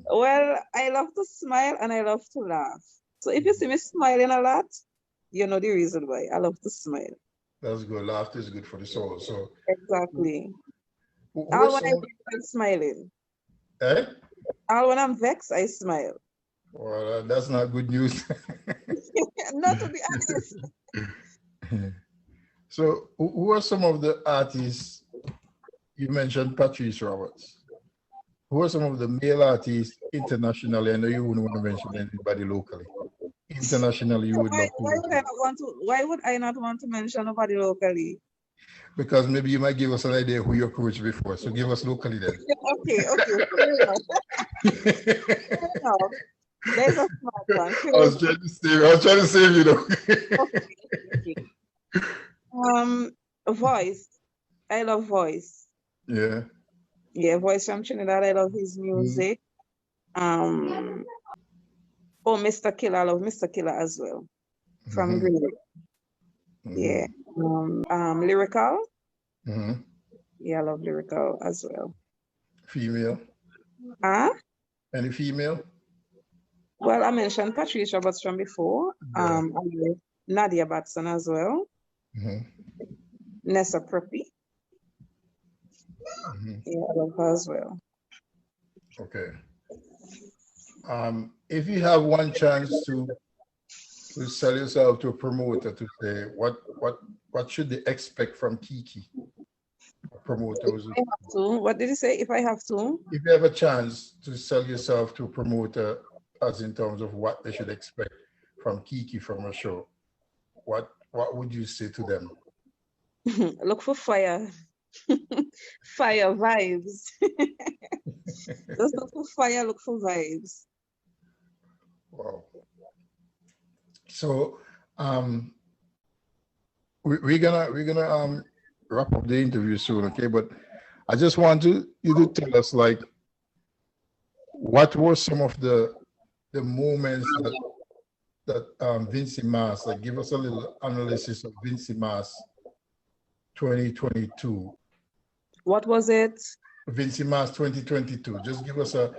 Well, I love to smile and I love to laugh. So if you see me smiling a lot, you know the reason why. I love to smile. That's good. Laughter is good for the soul. So Exactly. who All are when some I'm vexed, I'm smiling. eh? All when I'm vexed, I smile. Well, that's not good news. Not to be honest. So who are some of the artists you mentioned? Patrice Roberts. Who are some of the male artists internationally? I know you wouldn't want to mention anybody locally. Internationally, you would love to work with. Why would I not want to mention nobody locally? Because maybe you might give us an idea who you approached before. So give us locally then. Okay. Fair enough. There's a smart one. I was trying to save you though. Okay. Voice. I love Voice. Yeah. Yeah, Voice from Trinidad. I love his music. Mr. Killer. I love Mr. Killer as well. From Green. Yeah. Lyrical. Yeah, I love Lyrical as well. Female. Any female? Well, I mentioned Patrice Roberts from before. Yeah. Nadia Batson as well. Nessa Preppy. Yeah, I love her as well. Okay. If you have one chance to sell yourself to a promoter to say what should they expect from Keke? Promoters. If I have to, what did you say? If I have to? If you have a chance to sell yourself to a promoter, as in terms of what they should expect from Keke from a show, what would you say to them? Look for fire. Fire vibes. Just look for fire, look for vibes. Wow. So we're gonna wrap up the interview soon, okay? But I just want you to tell us, like, what were some of the moments that Vincy Mas, like, give us a little analysis of Vincy Mas 2022. What was it? Vincy Mas 2022. Just give us a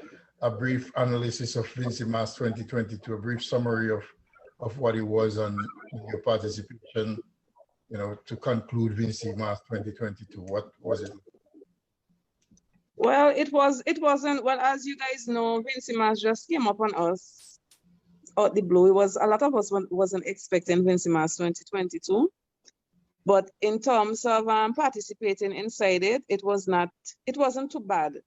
brief analysis of Vincy Mas 2022, a brief summary of what it was and your participation, to conclude Vincy Mas 2022. What was it? Well, it wasn't, well, as you guys know, Vincy Mas just came up on us out the blue. A lot of us wasn't expecting Vincy Mas 2022. But in terms of participating inside it, it wasn't too bad,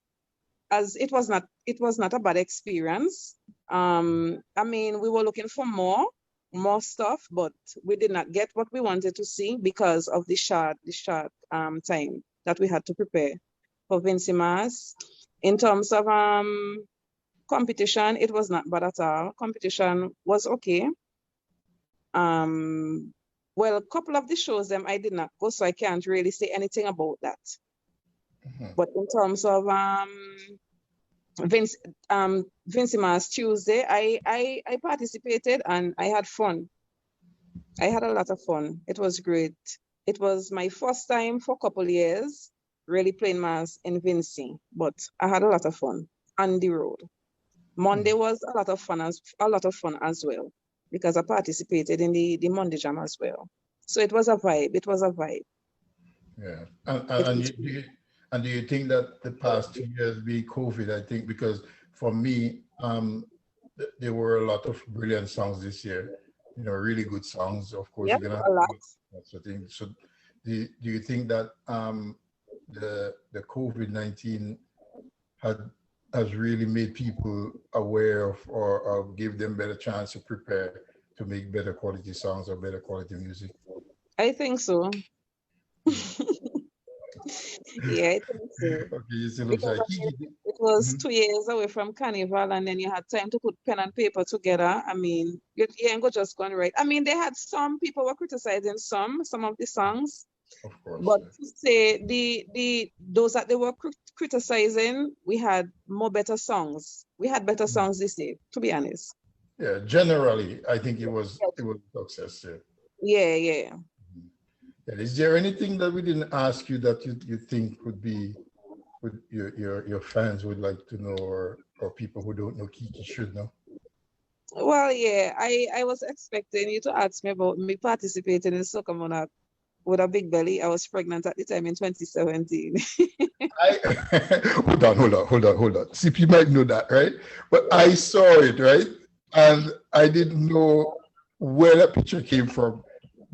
as it was not a bad experience. I mean, we were looking for more stuff, but we did not get what we wanted to see because of the short time that we had to prepare for Vincy Mas. In terms of competition, it was not bad at all. Competition was okay. Well, a couple of the shows I did not go, so I can't really say anything about that. But in terms of Vincy Mas Tuesday, I participated and I had fun. I had a lot of fun. It was great. It was my first time for a couple of years really playing Mas in Vincy, but I had a lot of fun on the road. Monday was a lot of fun as well, because I participated in the Monday Jam as well. So it was a vibe. It was a vibe. Yeah. And do you think that the past 2 years be COVID? I think because for me, there were a lot of brilliant songs this year. Really good songs. Of course, yep, you're gonna a lot. That's the thing. So do you think that the COVID-19 has really made people aware of or give them better chance to prepare to make better quality songs or better quality music? I think so. Yeah, I think so. Okay, Because it was 2 years away from Carnival, and then you had time to put pen and paper together. I mean, you ain't just going right. I mean, they had some people were criticizing some of the songs, Of course. But to say those that they were criticizing, we had better songs. We had better songs this year, to be honest. Yeah, generally, I think it was a success. Yeah, yeah. Yeah. Is there anything that we didn't ask you that you think would your fans would like to know, or people who don't know Keke should know? Well, yeah, I was expecting you to ask me about me participating in Soca Monarch with a big belly. I was pregnant at the time in 2017. Hold on. See, you might know that, right? But I saw it, right? And I didn't know where that picture came from.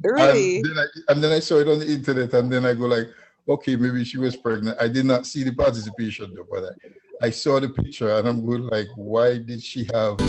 Really? And then I saw it on the internet, and then I go like, okay, maybe she was pregnant. I did not see the participation though, but I saw the picture, and I'm going like, why did she have?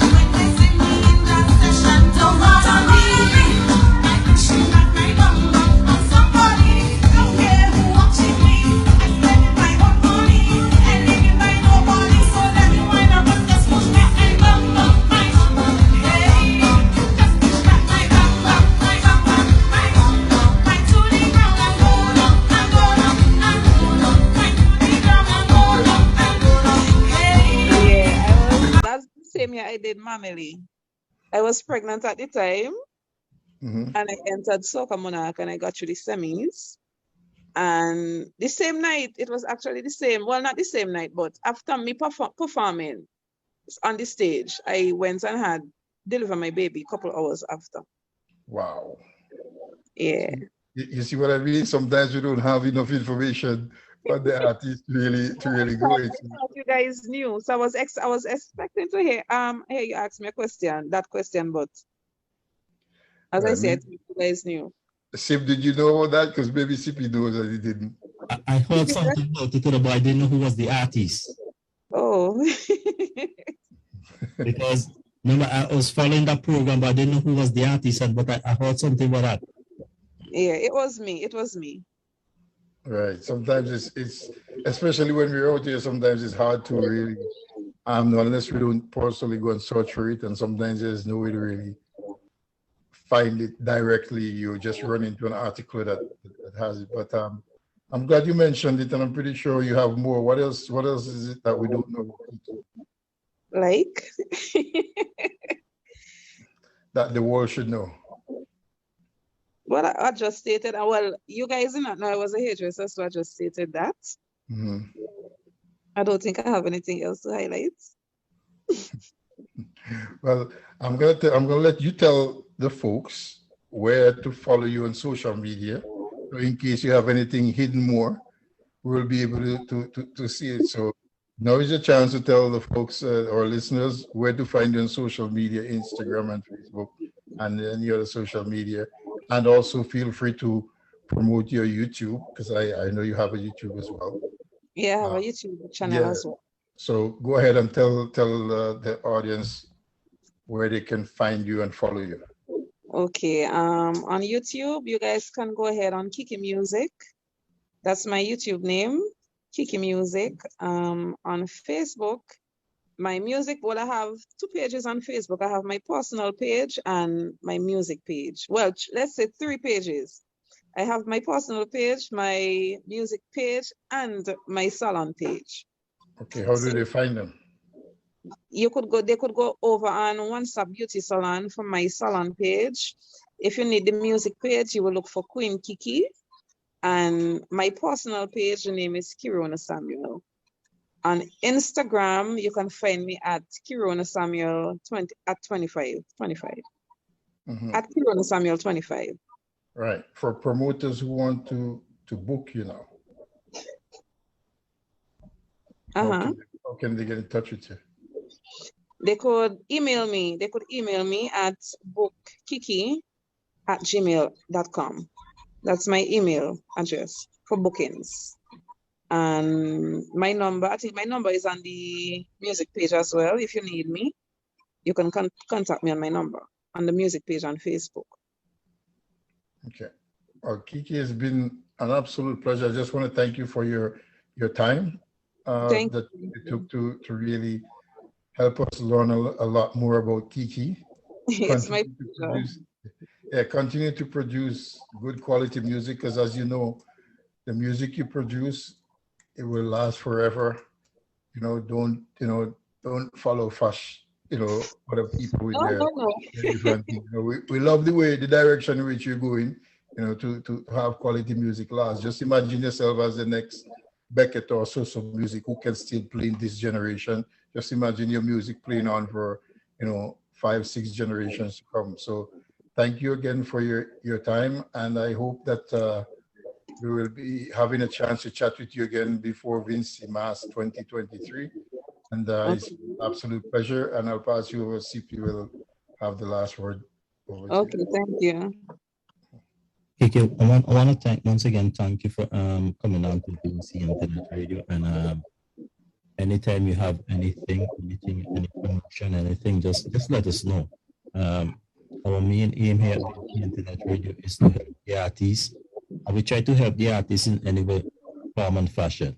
Same year I did Mamily. I was pregnant at the time, and I entered Soca Monarch, and I got through the semis. And the same night, it was actually the same. Well, not the same night, but after me performing on the stage, I went and had delivered my baby a couple hours after. Wow. Yeah. You see what I mean? Sometimes we don't have enough information for the artist to really go into. You guys knew, so I was expecting to hear you ask me that question, but as I said, you guys knew. Sip, did you know about that? Because maybe Sippy knows that he didn't. I heard something about it, but I didn't know who was the artist. Oh. Because remember, I was following that program, but I didn't know who was the artist, but I heard something about that. Yeah, it was me. Right. Sometimes it's especially when we're out here, sometimes it's hard to really, unless we don't personally go and search for it, and sometimes there's no way to really find it directly. You just run into an article that has it. But I'm glad you mentioned it, and I'm pretty sure you have more. What else is it that we don't know? Like? That the world should know. Well, I just stated, well, you guys did not know I was a hairdresser, so I just stated that. I don't think I have anything else to highlight. Well, I'm gonna let you tell the folks where to follow you on social media. So in case you have anything hidden more, we'll be able to see it. So now is your chance to tell the folks or listeners where to find you on social media, Instagram and Facebook, and any other social media. And also feel free to promote your YouTube, because I know you have a YouTube as well. Yeah, I have a YouTube channel as well. So go ahead and tell the audience where they can find you and follow you. Okay, on YouTube, you guys can go ahead on Keke Music. That's my YouTube name, Keke Music. On Facebook, my music, well, I have 2 pages on Facebook. I have my personal page and my music page. Well, let's say 3 pages. I have my personal page, my music page, and my salon page. Okay, how do they find them? They could go over on One Stop Beauty Salon for my salon page. If you need the music page, you will look for Queen Keke. And my personal page, the name is Kirona Samuel. On Instagram, you can find me at Kirona Samuel 25. At Kirona Samuel 25. Right. For promoters who want to book you now. How can they get in touch with you? They could email me. At bookkeke@gmail.com. That's my email address for bookings. And my number, I think my number is on the music page as well. If you need me, you can contact me on my number on the music page on Facebook. Okay. Well, Keke, has been an absolute pleasure. I just want to thank you for your time that you took to really help us learn a lot more about Keke. It's my pleasure. yeah, continue to produce good quality music, because as you know, the music you produce, it will last forever. Don't follow fast, other people with No, no, no. their different things. We love the direction in which you're going, to have quality music last. Just imagine yourself as the next Beckett or so music who can still play in this generation. Just imagine your music playing on for, 5-6 generations to come. So thank you again for your time. And I hope that we will be having a chance to chat with you again before Vincy Mass 2023. And it's an absolute pleasure. And I'll pass you over. CP will have the last word. Okay, thank you. Keke, I want to thank you for coming on to Vincy Internet Radio. And anytime you have anything, any promotion, anything, just let us know. Our main aim here at Vincy Internet Radio is to help the artists. And we try to help the artists in any way, form and fashion.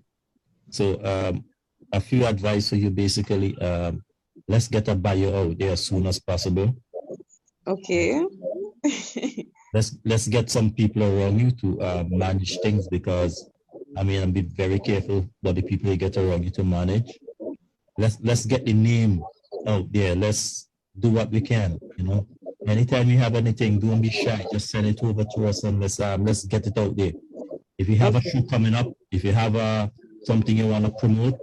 So a few advice for you, basically, let's get a buyer out there as soon as possible. Okay. let's get some people around you to manage things, because and be very careful about the people you get around you to manage. Let's get the name out there. Let's do what we can, Anytime you have anything, don't be shy. Just send it over to us and let's get it out there. If you have a show coming up, if you have something you want to promote,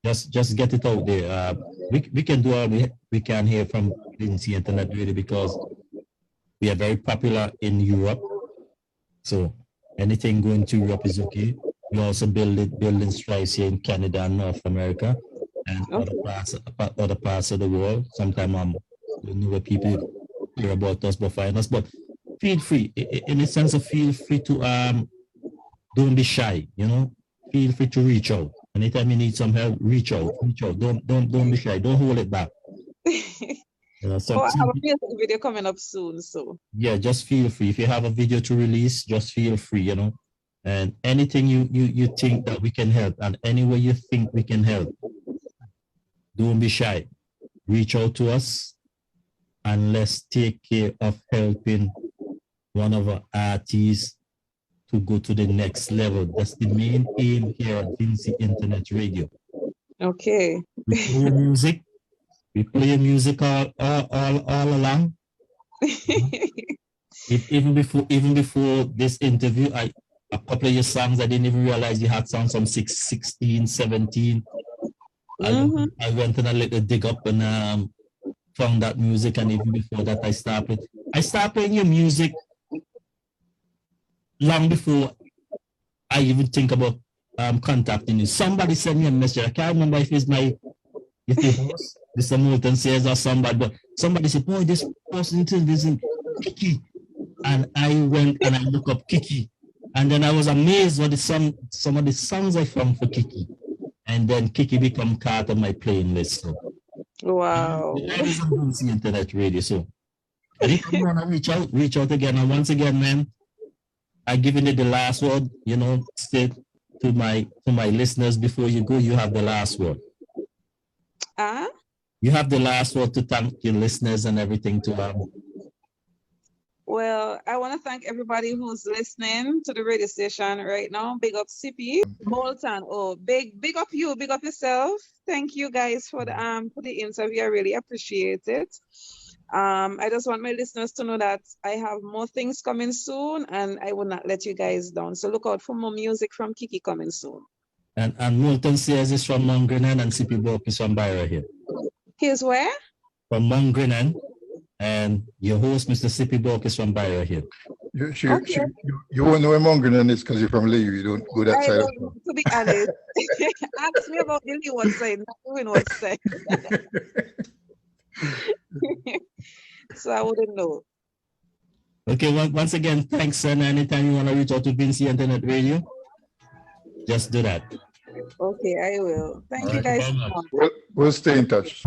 just get it out there. We can do all we can here from Vincy Internet Radio, because we are very popular in Europe. So anything going to Europe is okay. We also building strides here in Canada and North America and other parts of the world. Sometimes I don't know where people hear about us but find us. But feel free, in a sense of feel free to don't be shy, Feel free to reach out. Anytime you need some help, reach out. Don't be shy. Don't hold it back. I have a music video coming up soon, so yeah, just feel free. If you have a video to release, just feel free, And anything you think that we can help, and any way you think we can help, don't be shy. Reach out to us, and let's take care of helping one of our artists to go to the next level. That's the main aim here at Vincy Internet Radio. Okay. We play music all along. Even before this interview, a couple of your songs I didn't even realize you had songs from 16, 17. I went and a little dig up and found that music, and even before that I started playing your music long before I even think about contacting you. Somebody sent me a message. I can't remember if it's Mr. Moulton says or somebody, but somebody said, boy, this person is in Keke. And I went and I looked up Keke. And then I was amazed what some of the songs I found for Keke. And then Keke become part of my playing list. So. Wow. That is on Vincy Internet Radio. So if you want to reach out again. And once again, man, I given it the last word, say to my listeners before you go, you have the last word. You have the last word to thank your listeners and everything to Well, I want to thank everybody who's listening to the radio station right now. Big up CP, Moulton. Oh, big up you, big up yourself. Thank you guys for the interview. I really appreciate it. I just want my listeners to know that I have more things coming soon, and I will not let you guys down. So look out for more music from Keke coming soon. And Moulton says it's from Mount Grinan, and CP Bork is from Byra here. Here's where? From Mount Grinan, and your host, Mr. CP Bork, is from Byra here. You won't know where Mount Grinan is because you're from Lew. You don't go that side. To be honest, ask me about the Lew side, not the Windward side. So I wouldn't know. Okay, once again, thanks, and anytime you want to reach out to Vincy Internet Radio, just do that. Okay, I will. Thank you guys so much. We'll stay in touch.